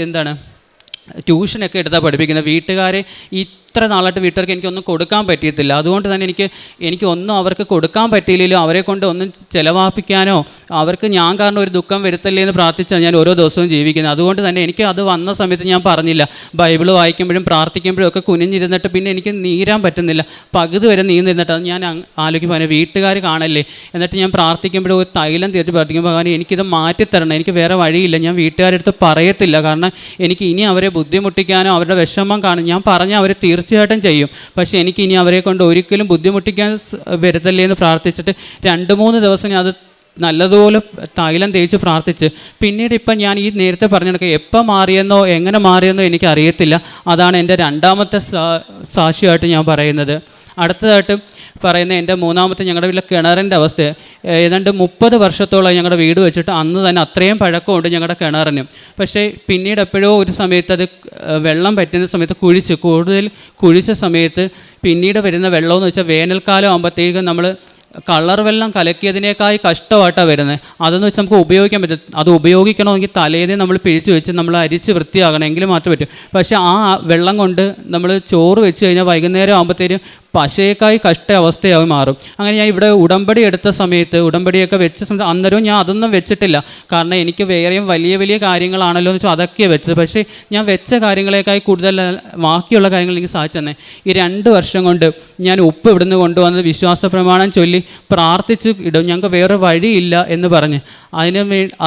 ട്യൂഷനൊക്കെ എടുത്താൽ പഠിപ്പിക്കുന്നത്. വീട്ടുകാരെ ഇത്ര നാളായിട്ട് വീട്ടുകാർക്ക് എനിക്കൊന്നും കൊടുക്കാൻ പറ്റിയിട്ടില്ല. അതുകൊണ്ട് തന്നെ എനിക്കൊന്നും അവർക്ക് കൊടുക്കാൻ പറ്റിയില്ലല്ലോ. അവരെ കൊണ്ട് ഒന്നും ചിലവാപ്പിക്കാനോ അവർക്ക് ഞാൻ കാരണം ഒരു ദുഃഖം വരുത്തല്ലേ എന്ന് പ്രാർത്ഥിച്ചാണ് ഞാൻ ഓരോ ദിവസവും ജീവിക്കുന്നത്. അതുകൊണ്ട് തന്നെ എനിക്ക് അത് വന്ന സമയത്ത് ഞാൻ പറഞ്ഞില്ല. ബൈബിൾ വായിക്കുമ്പോഴും പ്രാർത്ഥിക്കുമ്പോഴും ഒക്കെ കുനിഞ്ഞിരുന്നിട്ട് പിന്നെ എനിക്ക് നീരാൻ പറ്റുന്നില്ല. പകുതി വരെ നീന്നിരുന്നിട്ട് അത് ഞാൻ ആലോചിക്കുമ്പോൾ വീട്ടുകാർ കാണല്ലേ. എന്നിട്ട് ഞാൻ പ്രാർത്ഥിക്കുമ്പോഴും ഒരു തൈലം തേച്ച് പ്രാർത്ഥിക്കുമ്പോൾ കാരണം എനിക്കിത് മാറ്റിത്തരണം, എനിക്ക് വേറെ വഴിയില്ല. ഞാൻ വീട്ടുകാരുടെ അടുത്ത് പറയത്തില്ല. കാരണം എനിക്ക് ഇനി അവരെ ബുദ്ധിമുട്ടിക്കാനോ അവരുടെ വിഷമം കാണും. ഞാൻ പറഞ്ഞാൽ അവർ തീർച്ചയായിട്ടും ചെയ്യും. പക്ഷേ എനിക്ക് ഇനി അവരെ കൊണ്ട് ഒരിക്കലും ബുദ്ധിമുട്ടിക്കാൻ വരുത്തല്ലേ എന്ന് പ്രാർത്ഥിച്ചിട്ട് 2-3 ദിവസം ഞാൻ അത് നല്ലതുപോലെ തൈലം തേച്ച് പ്രാർത്ഥിച്ച് പിന്നീട് ഇപ്പം ഞാൻ ഈ നേരത്തെ പറഞ്ഞ എപ്പോൾ മാറിയെന്നോ എങ്ങനെ മാറിയെന്നോ എനിക്കറിയത്തില്ല. അതാണ് എൻ്റെ 2ാമത്തെ സാക്ഷ്യമായിട്ട് ഞാൻ പറയുന്നത്. അടുത്തതായിട്ട് പറയുന്ന എൻ്റെ 3ാമത്തെ ഞങ്ങളുടെ വീട്ടിലെ കിണറിൻ്റെ അവസ്ഥ. ഏതാണ്ട് 30 വർഷത്തോളം ഞങ്ങളുടെ വീട് വെച്ചിട്ട് അന്ന് തന്നെ അത്രയും പഴക്കമുണ്ട് ഞങ്ങളുടെ കിണറിനും. പക്ഷേ പിന്നീട് എപ്പോഴോ ഒരു സമയത്ത് അത് വെള്ളം പറ്റുന്ന സമയത്ത് കൂടുതൽ കുഴിച്ച സമയത്ത് പിന്നീട് വരുന്ന വെള്ളമെന്ന് വെച്ചാൽ വേനൽക്കാലം ആകുമ്പോഴത്തേക്കും നമ്മൾ കളർ വെള്ളം കലക്കിയതിനേക്കായി കഷ്ടമായിട്ടാണ് വരുന്നത്. അതെന്ന് വെച്ചാൽ നമുക്ക് ഉപയോഗിക്കാൻ പറ്റും. അത് ഉപയോഗിക്കണമെങ്കിൽ തലേന്ന് നമ്മൾ പിഴിച്ച് വെച്ച് നമ്മൾ അരിച്ച് വൃത്തിയാകണമെങ്കിൽ മാത്രം പറ്റും. പക്ഷേ ആ വെള്ളം കൊണ്ട് നമ്മൾ ചോറ് വെച്ച് കഴിഞ്ഞാൽ വൈകുന്നേരം ആകുമ്പോഴത്തേനും പശയേക്കായി കഷ്ട അവസ്ഥയായി മാറും. അങ്ങനെ ഞാൻ ഇവിടെ ഉടമ്പടി എടുത്ത സമയത്ത് ഉടമ്പടിയൊക്കെ വെച്ച സമയത്ത് അന്നേരവും ഞാൻ അതൊന്നും വെച്ചിട്ടില്ല. കാരണം എനിക്ക് വേറെയും വലിയ കാര്യങ്ങളാണല്ലോ എന്ന് വെച്ചാൽ അതൊക്കെയാണ് വെച്ചത്. പക്ഷേ ഞാൻ വെച്ച കാര്യങ്ങളേക്കായി കൂടുതൽ ബാക്കിയുള്ള കാര്യങ്ങൾ എനിക്ക് സാധിച്ചു തന്നെ. ഈ 2 വർഷം കൊണ്ട് ഞാൻ ഉപ്പ് ഇവിടുന്ന് കൊണ്ടുവന്നത് വിശ്വാസ പ്രമാണം ചൊല്ലി പ്രാർത്ഥിച്ച് ഇടും. ഞങ്ങൾക്ക് വേറെ വഴിയില്ല എന്ന് പറഞ്ഞ്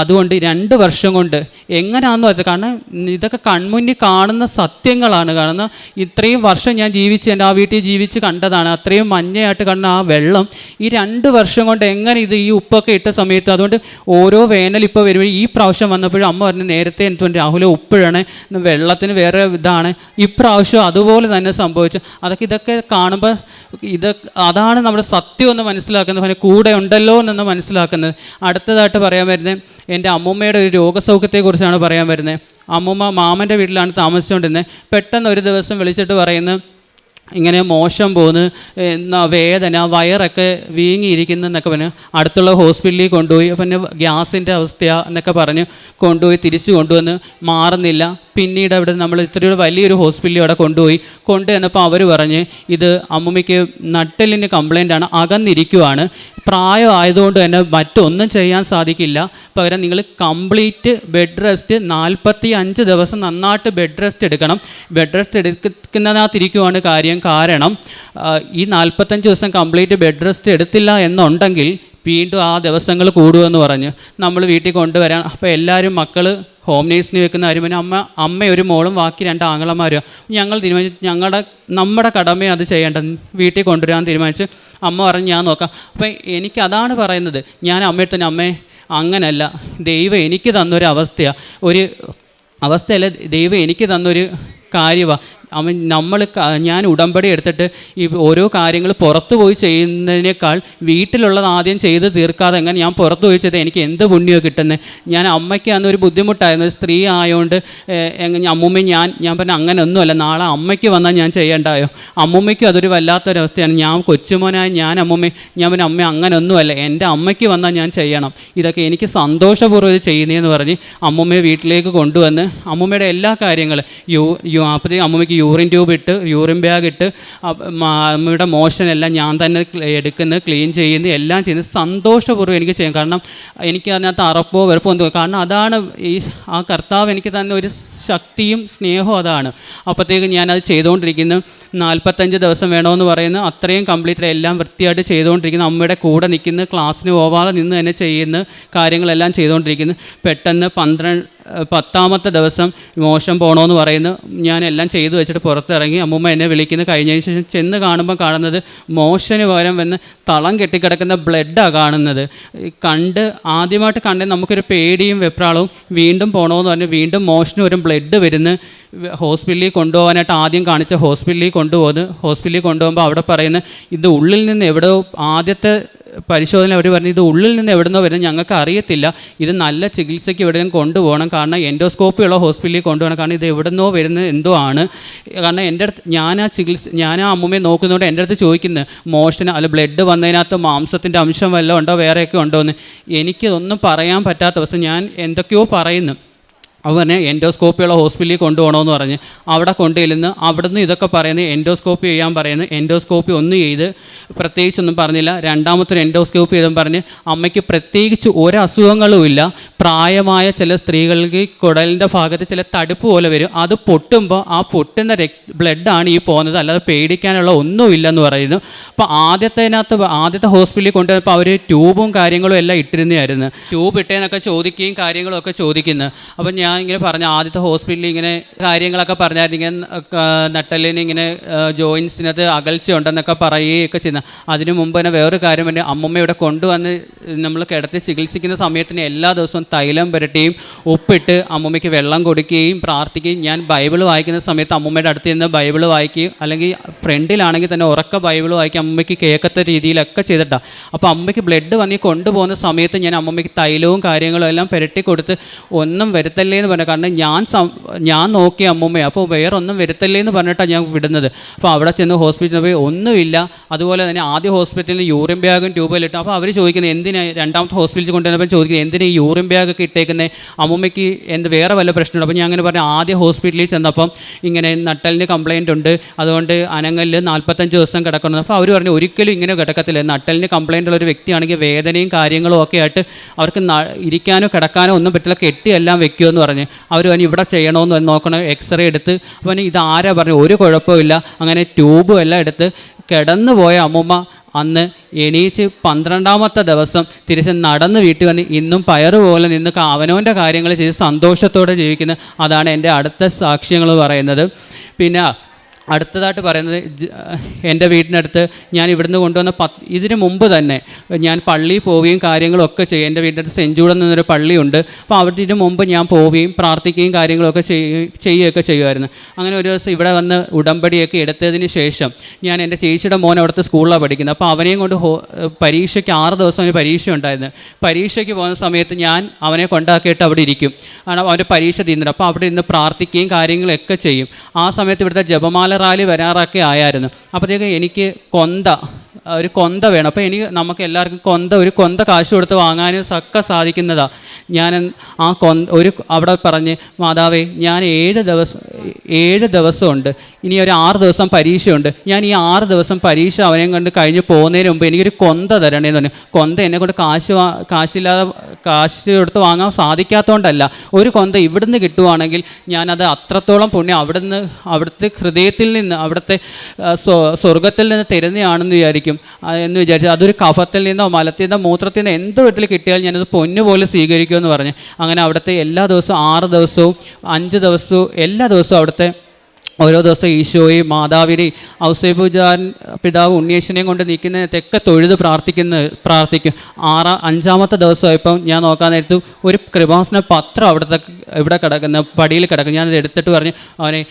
അതുകൊണ്ട് 2 വർഷം കൊണ്ട് എങ്ങനെയാണെന്ന് വെച്ചാൽ, കാരണം ഇതൊക്കെ കൺമുന്നിൽ കാണുന്ന സത്യങ്ങളാണ്. കാരണം ഇത്രയും വർഷം ഞാൻ എൻ്റെ ആ വീട്ടിൽ ജീവിച്ച് കണ്ടതാണ്. അത്രയും മഞ്ഞയായിട്ട് കണ്ട ആ വെള്ളം ഈ 2 വർഷം കൊണ്ട് എങ്ങനെ ഈ ഉപ്പൊക്കെ ഇട്ട സമയത്ത്, അതുകൊണ്ട് ഓരോ വേനൽ ഇപ്പോൾ വരുമ്പോൾ ഈ പ്രാവശ്യം വന്നപ്പോഴും അമ്മ പറഞ്ഞു നേരത്തെ എനിക്ക് രാഹുൽ ഉപ്പിഴണേ, വെള്ളത്തിന് വേറെ ഇതാണ്. ഇപ്രാവശ്യം അതുപോലെ തന്നെ സംഭവിച്ചു. ഇതൊക്കെ കാണുമ്പോൾ അതാണ് നമ്മുടെ സത്യം എന്ന് മനസ്സിലാക്കുന്നത്, കൂടെ ഉണ്ടല്ലോ എന്ന് മനസ്സിലാക്കുന്നത്. അടുത്തതായിട്ട് പറയാൻ വരുന്നത് എൻ്റെ അമ്മൂമ്മയുടെ ഒരു രോഗസൗഖ്യത്തെക്കുറിച്ചാണ് പറയാൻ വരുന്നത്. അമ്മൂമ്മ മാമൻ്റെ വീട്ടിലാണ് താമസിച്ചുകൊണ്ടിരുന്നത്. പെട്ടെന്ന് ഒരു ദിവസം വിളിച്ചിട്ട് പറയുന്നത് ഇങ്ങനെ മോശം പോകുന്നു, വേദന, വയറൊക്കെ വീങ്ങിയിരിക്കുന്നു എന്നൊക്കെ പറഞ്ഞ് അടുത്തുള്ള ഹോസ്പിറ്റലിൽ കൊണ്ടുപോയി. പിന്നെ ഗ്യാസിൻ്റെ അവസ്ഥ എന്നൊക്കെ പറഞ്ഞ് കൊണ്ടുപോയി തിരിച്ചു കൊണ്ടുവന്ന് മാറുന്നില്ല. പിന്നീട് അവിടെ നമ്മൾ ഇത്രയൊരു വലിയൊരു ഹോസ്പിറ്റലിൽ അവിടെ കൊണ്ടുവന്നപ്പോൾ അവർ പറഞ്ഞ് ഇത് അമ്മൂമ്മയ്ക്ക് നട്ടെല്ലിന് കംപ്ലൈൻ്റ് ആണ്, അകന്നിരിക്കുവാണ്, പ്രായം ആയതുകൊണ്ട് തന്നെ മറ്റൊന്നും ചെയ്യാൻ സാധിക്കില്ല, പകരം നിങ്ങൾ കംപ്ലീറ്റ് ബെഡ് റെസ്റ്റ് 45 ദിവസം നന്നായിട്ട് ബെഡ് റെസ്റ്റ് എടുക്കണം. ബെഡ് റെസ്റ്റ് എടുക്കുന്നതിനകത്തിരിക്കുവാണ് കാരണം ഈ 45 ദിവസം കംപ്ലീറ്റ് ബെഡ് റെസ്റ്റ് എടുത്തില്ല എന്നുണ്ടെങ്കിൽ വീണ്ടും ആ ദിവസങ്ങൾ കൂടുമെന്ന് പറഞ്ഞ് നമ്മൾ വീട്ടിൽ കൊണ്ടുവരാൻ. അപ്പോൾ എല്ലാവരും മക്കൾ ഹോം നേഴ്സിന് വെക്കുന്ന കാര്യം പിന്നെ അമ്മ ഒരു മോളും ബാക്കി 2 ആങ്ങളമാരും ഞങ്ങൾ തീരുമാനിച്ചു നമ്മുടെ കടമയെ അത് ചെയ്യേണ്ടത്, വീട്ടിൽ കൊണ്ടുവരാൻ തീരുമാനിച്ച്. അമ്മ പറഞ്ഞ് ഞാൻ നോക്കാം. അപ്പം എനിക്കതാണ് പറയുന്നത്, ഞാൻ അമ്മയുടെ തന്നെ അമ്മേ അങ്ങനല്ല, ദൈവം എനിക്ക് തന്നൊരു അവസ്ഥയല്ല, ദൈവം എനിക്ക് തന്നൊരു കാര്യമാണ്. ഞാൻ ഉടമ്പടി എടുത്തിട്ട് ഈ ഓരോ കാര്യങ്ങൾ പുറത്തു പോയി ചെയ്യുന്നതിനേക്കാൾ വീട്ടിലുള്ളത് ആദ്യം ചെയ്ത് തീർക്കാതെ എങ്ങനെ ഞാൻ പുറത്തു പോയി ചെയ്ത് എനിക്ക് എന്ത് പുണ്യമോ കിട്ടുന്നത്. ഞാൻ അമ്മയ്ക്ക് അന്നൊരു ബുദ്ധിമുട്ടായിരുന്നു, സ്ത്രീ ആയതുകൊണ്ട് അമ്മൂമ്മ ഞാൻ പറഞ്ഞ അങ്ങനെ ഒന്നുമല്ല, നാളെ അമ്മയ്ക്ക് വന്നാൽ ഞാൻ ചെയ്യേണ്ടായോ, അമ്മൂമ്മയ്ക്കും അതൊരു വല്ലാത്തൊരവസ്ഥയാണ്. ഞാൻ കൊച്ചുമോനായി ഞാൻ പറഞ്ഞ അമ്മ അങ്ങനെ ഒന്നുമല്ല, എൻ്റെ അമ്മയ്ക്ക് വന്നാൽ ഞാൻ ചെയ്യണം, ഇതൊക്കെ എനിക്ക് സന്തോഷപൂർവ്വം ഇത് ചെയ്യുന്നതെന്ന് പറഞ്ഞ് അമ്മൂമ്മയെ വീട്ടിലേക്ക് കൊണ്ടുവന്ന് അമ്മൂമ്മയുടെ എല്ലാ കാര്യങ്ങളും അപ്പോഴത്തേക്കും അമ്മൂമ്മയ്ക്ക് യൂറിൻ ട്യൂബ് ഇട്ട് യൂറിൻ ബാഗ് ഇട്ട് അമ്മയുടെ മോഷനെല്ലാം ഞാൻ തന്നെ എടുക്കുന്നത്, ക്ലീൻ ചെയ്യുന്നത്, എല്ലാം ചെയ്യുന്നത് സന്തോഷപൂർവ്വം എനിക്ക് ചെയ്യും. കാരണം എനിക്ക് അതിനകത്ത് അറപ്പോ വെറുപ്പോ ഒന്നും, കാരണം അതാണ് ആ കർത്താവ് എനിക്ക് തന്നെ ഒരു ശക്തിയും സ്നേഹവും അതാണ്. അപ്പോഴത്തേക്ക് ഞാനത് ചെയ്തുകൊണ്ടിരിക്കുന്നു. 45 ദിവസം വേണമെന്ന് പറയുന്നു, അത്രയും കംപ്ലീറ്റ് എല്ലാം വൃത്തിയായിട്ട് ചെയ്തുകൊണ്ടിരിക്കുന്നു. അമ്മയുടെ കൂടെ നിൽക്കുന്നു, ക്ലാസ്സിന് പോവാതെ നിന്ന് തന്നെ ചെയ്യുന്ന കാര്യങ്ങളെല്ലാം ചെയ്തുകൊണ്ടിരിക്കുന്നു. പെട്ടെന്ന് 10ാമത്തെ ദിവസം മോശം പോകണമെന്ന് പറയുന്നു. ഞാനെല്ലാം ചെയ്തു വെച്ചിട്ട് പുറത്തിറങ്ങി. അമ്മൂമ്മ എന്നെ വിളിക്കുന്നു. കഴിഞ്ഞതിന് ശേഷം ചെന്ന് കാണുന്നത് മോശന് പകരം വന്ന് തളം കെട്ടിക്കിടക്കുന്ന ബ്ലഡാണ് കാണുന്നത്. ആദ്യമായിട്ട് കണ്ടത് നമുക്കൊരു പേടിയും വെപ്രാളവും. വീണ്ടും പോകണമെന്ന് പറഞ്ഞ് വീണ്ടും മോശന് ഒരു ബ്ലഡ് വരുന്നു. ഹോസ്പിറ്റലിൽ കൊണ്ടുപോകാനായിട്ട് ആദ്യം കാണിച്ച ഹോസ്പിറ്റലിൽ കൊണ്ടുപോകുമ്പോൾ അവിടെ പറയുന്നത് ഇത് ഉള്ളിൽ നിന്ന് എവിടെയോ ആദ്യത്തെ പരിശോധന അവർ പറഞ്ഞു ഇത് ഉള്ളിൽ നിന്ന് എവിടുന്നോ വരുന്നത് ഞങ്ങൾക്ക് അറിയത്തില്ല, ഇത് നല്ല ചികിത്സയ്ക്ക് എവിടെയും കൊണ്ടുപോകണം, കാരണം എൻഡോസ്കോപ്പി ഉള്ള ഹോസ്പിറ്റലിൽ കൊണ്ടുപോകണം, കാരണം ഇത് എവിടുന്നോ വരുന്നത് എന്തോ ആണ്. കാരണം എൻ്റെ അടുത്ത് ഞാൻ ആ അമ്മൂമ്മയെ നോക്കുന്നതുകൊണ്ട് എൻ്റെ അടുത്ത് ചോദിക്കുന്നത് മോഷന് അല്ല ബ്ലഡ് വന്നതിനകത്ത് മാംസത്തിൻ്റെ അംശം വല്ലതും ഉണ്ടോ വേറെയൊക്കെ ഉണ്ടോ എന്ന്. എനിക്കിതൊന്നും പറയാൻ പറ്റാത്ത അവസ്ഥ. ഞാൻ എന്തൊക്കെയോ പറയുന്നു. അവനെ എൻഡോസ്കോപ്പിയുള്ള ഹോസ്പിറ്റലിൽ കൊണ്ടുപോകണമെന്ന് പറഞ്ഞ് അവിടെ കൊണ്ടുചെല്ലുന്നു. അവിടുന്ന് ഇതൊക്കെ പറയുന്നത് എൻഡോസ്കോപ്പി ചെയ്യാൻ പറയുന്നത്. എൻഡോസ്കോപ്പി ഒന്നും ചെയ്ത് പ്രത്യേകിച്ചൊന്നും പറഞ്ഞില്ല. രണ്ടാമത്തൊരു എൻഡോസ്കോപ്പി ചെയ്തെന്ന് പറഞ്ഞ് അമ്മയ്ക്ക് പ്രത്യേകിച്ച് ഒരസുഖങ്ങളും ഇല്ല. പ്രായമായ ചില സ്ത്രീകൾക്ക് കുടലിൻ്റെ ഭാഗത്ത് ചില തടുപ്പ് പോലെ വരും, അത് പൊട്ടുമ്പോൾ ആ പൊട്ടുന്ന ബ്ലഡാണ് ഈ പോകുന്നത്, അല്ലാതെ പേടിക്കാനുള്ള ഒന്നുമില്ലെന്ന് പറയുന്നു. അപ്പോൾ ആദ്യത്തെ ഹോസ്പിറ്റലിൽ കൊണ്ടുവന്നപ്പോൾ അവർ ട്യൂബും കാര്യങ്ങളും എല്ലാം ഇട്ടിരുന്നതായിരുന്നു. ട്യൂബ് ഇട്ടേന്നൊക്കെ ചോദിക്കുകയും കാര്യങ്ങളൊക്കെ ചോദിക്കുന്നത്. അപ്പം ഞാൻ ഇങ്ങനെ പറഞ്ഞു ആദ്യത്തെ ഹോസ്പിറ്റലിൽ ഇങ്ങനെ കാര്യങ്ങളൊക്കെ പറഞ്ഞായിരുന്നു, ഇങ്ങനെ നട്ടലിന് ഇങ്ങനെ ജോയിൻസിനകത്ത് അകൽച്ച ഉണ്ടെന്നൊക്കെ പറയുകയൊക്കെ ചെയ്യുന്നത്. അതിനു മുമ്പ് തന്നെ വേറൊരു കാര്യം വേണ്ടി അമ്മമ്മ ഇവിടെ കൊണ്ടുവന്ന് നമ്മൾ കിടത്തി ചികിത്സിക്കുന്ന സമയത്തിന് എല്ലാ ദിവസവും തൈലം പുരട്ടിയും ഉപ്പിട്ട് അമ്മമ്മയ്ക്ക് വെള്ളം കൊടുക്കുകയും പ്രാർത്ഥിക്കുകയും. ഞാൻ ബൈബിൾ വായിക്കുന്ന സമയത്ത് അമ്മമ്മയുടെ അടുത്ത് നിന്ന് ബൈബിൾ വായിക്കുകയും അല്ലെങ്കിൽ ഫ്രണ്ടിലാണെങ്കിൽ തന്നെ ഉറക്ക ബൈബിൾ വായിക്കുക അമ്മയ്ക്ക് കേൾക്കത്ത രീതിയിലൊക്കെ ചെയ്തിട്ടാണ്. അപ്പോൾ അമ്മയ്ക്ക് ബ്ലഡ് വന്നി കൊണ്ടുപോകുന്ന സമയത്ത് ഞാൻ അമ്മമ്മയ്ക്ക് തൈലവും കാര്യങ്ങളും എല്ലാം പുരട്ടി കൊടുത്ത് ഒന്നും വരുത്തല്ലേ എന്ന് പറഞ്ഞു. കാരണം ഞാൻ നോക്കിയ അമ്മൂമ്മയെ, അപ്പോൾ വേറെ ഒന്നും വരുത്തല്ലേ എന്ന് പറഞ്ഞിട്ടാണ് ഞാൻ വിടുന്നത്. അപ്പോൾ അവിടെ ചെന്ന് ഹോസ്പിറ്റലിൽ പോയി ഒന്നുമില്ല. അതുപോലെ തന്നെ ആദ്യ ഹോസ്പിറ്റലിൽ യൂറിൻ ബാഗും ട്യൂബെല്ലാം ഇട്ടു. അപ്പോൾ അവർ ചോദിക്കുന്നത് എന്തിനാ, രണ്ടാമത്തെ ഹോസ്പിറ്റലിൽ കൊണ്ടുവന്നപ്പോൾ ചോദിക്കുന്നത് എന്തിനാ ഈ യൂറിൻ ബാഗൊക്കെ ഇട്ടേക്കുന്നത്, അമ്മൂമ്മയ്ക്ക് വേറെ വല്ല പ്രശ്നമുണ്ട്. അപ്പോൾ ഞാൻ അങ്ങനെ പറഞ്ഞു ആദ്യ ഹോസ്പിറ്റലിൽ ചെന്നപ്പം ഇങ്ങനെ നട്ടലിന് കംപ്ലയിൻ്റ് ഉണ്ട്, അതുകൊണ്ട് അനങ്ങളിൽ 45 ദിവസം കിടക്കണം. അപ്പോൾ അവർ പറഞ്ഞു ഒരിക്കലും ഇങ്ങനെ കിടക്കത്തില്ല, നട്ടലിന് കംപ്ലയിൻ്റ് ഉള്ള ഒരു വ്യക്തിയാണെങ്കിൽ വേദനയും കാര്യങ്ങളും ഒക്കെ ആയിട്ട് അവർക്ക് ഇരിക്കാനോ കിടക്കാനോ ഒന്നും പറ്റില്ല, കെട്ടിയെല്ലാം വെക്കുമെന്ന് പറഞ്ഞ്. അവർ പറഞ്ഞു ഇവിടെ ചെയ്യണമെന്ന് നോക്കണം, എക്സ്റേ എടുത്ത്. അപ്പോൾ ഇതാരാ പറഞ്ഞു ഒരു കുഴപ്പമില്ല. അങ്ങനെ ട്യൂബും എല്ലാം എടുത്ത് കിടന്നു പോയ അമ്മൂമ്മ അന്ന് എണീച്ച് 12ാമത്തെ ദിവസം തിരിച്ച് നടന്ന് വീട്ടിൽ വന്ന് ഇന്നും പയറുപോലെ നിന്ന് അവനവൻ്റെ കാര്യങ്ങൾ ചെയ്ത് സന്തോഷത്തോടെ ജീവിക്കുന്നത്. അതാണ് എൻ്റെ അടുത്ത സാക്ഷ്യങ്ങൾ പറയുന്നത്. പിന്നെ അടുത്തതായിട്ട് പറയുന്നത് എൻ്റെ വീടിനടുത്ത് ഞാൻ ഇവിടുന്ന് കൊണ്ടുവന്ന ഇതിന് മുമ്പ് തന്നെ ഞാൻ പള്ളിയിൽ പോവുകയും കാര്യങ്ങളൊക്കെ ചെയ്യും. എൻ്റെ വീടിനടുത്ത് സെൻറ്റ് ജൂഡൻ എന്നൊരു പള്ളിയുണ്ട്. അപ്പോൾ അവിടെ ഇതിന് മുമ്പ് ഞാൻ പോവുകയും പ്രാർത്ഥിക്കുകയും കാര്യങ്ങളൊക്കെ ചെയ്യുകയൊക്കെ ചെയ്യുമായിരുന്നു. അങ്ങനെ ഒരു ദിവസം ഇവിടെ വന്ന് ഉടമ്പടിയൊക്കെ എടുത്തതിന് ശേഷം ഞാൻ എൻ്റെ ചേച്ചിയുടെ മോൻ അവിടുത്തെ സ്കൂളിലാണ് പഠിക്കുന്നത്. അപ്പോൾ അവനെയും കൊണ്ട് പരീക്ഷയ്ക്ക് 6 ദിവസം അവന് പരീക്ഷ ഉണ്ടായിരുന്നു. പരീക്ഷയ്ക്ക് പോകുന്ന സമയത്ത് ഞാൻ അവനെ കൊണ്ടാക്കിയിട്ട് അവിടെ ഇരിക്കും, കാരണം അവൻ്റെ പരീക്ഷ തീർന്നിട്ട്. അപ്പോൾ അവിടെ ഇരുന്ന് പ്രാർത്ഥിക്കുകയും കാര്യങ്ങളൊക്കെ ചെയ്യും. ആ സമയത്ത് ഇവിടുത്തെ ജപമാല റാലി വരാറൊക്കെ ആയിരുന്നു. അപ്പോഴത്തേക്ക് എനിക്ക് ഒരു കൊന്ത വേണം. അപ്പോൾ നമുക്ക് എല്ലാവർക്കും ഒരു കൊന്ത കാശ് കൊടുത്ത് വാങ്ങാനും ഒക്കെ സാധിക്കുന്നതാണ്. ഞാൻ അവിടെ പറഞ്ഞ്, മാതാവേ, ഞാൻ 7 ദിവസമുണ്ട്, ഇനി ഒരു 6 ദിവസം പരീക്ഷയുണ്ട്, ഞാൻ ഈ 6 ദിവസം പരീക്ഷ അവനെ കൊണ്ട് കഴിഞ്ഞ് പോകുന്നതിന് മുമ്പ് എനിക്കൊരു കൊന്ത തരണേന്ന് പറഞ്ഞു. കൊന്ത എന്നെ കൊണ്ട് കാശ് കൊടുത്ത് വാങ്ങാൻ സാധിക്കാത്തതുകൊണ്ടല്ല, ഒരു കൊന്ത ഇവിടുന്ന് കിട്ടുവാണെങ്കിൽ ഞാനത് അത്രത്തോളം പുണ്യം അവിടുത്തെ ഹൃദയത്തിൽ നിന്ന്, അവിടുത്തെ സ്വർഗത്തിൽ നിന്ന് തരുന്നതാണെന്ന് വിചാരിച്ചു. അതൊരു കഫത്തിൽ നിന്നോ മലത്തിൽ നിന്നോ മൂത്രത്തിൽ നിന്നോ എന്ത് വീട്ടിൽ കിട്ടിയാൽ ഞാനത് പൊന്നുപോലെ സ്വീകരിക്കുമെന്ന് പറഞ്ഞു. അങ്ങനെ അവിടുത്തെ എല്ലാ ദിവസവും 6 ദിവസവും 5 ദിവസവും എല്ലാ ദിവസവും അവിടുത്തെ ഓരോ ദിവസം ഈശോയെയും മാതാവിനെയും ഔസേപ്പുജാരൻ പിതാവ് ഉണ്ണിയേശനെയും കൊണ്ട് നിൽക്കുന്നതൊക്കെ തൊഴുത് പ്രാർത്ഥിക്കും. 5-ാമത്തെ ദിവസമായപ്പം ഞാൻ നോക്കാൻ നേരത്ത് ഒരു കൃപാസന പത്രം ഇവിടെ കിടക്കുന്ന പടിയിൽ കിടക്കും. ഞാനത് എടുത്തിട്ട് പറഞ്ഞു, അവനെ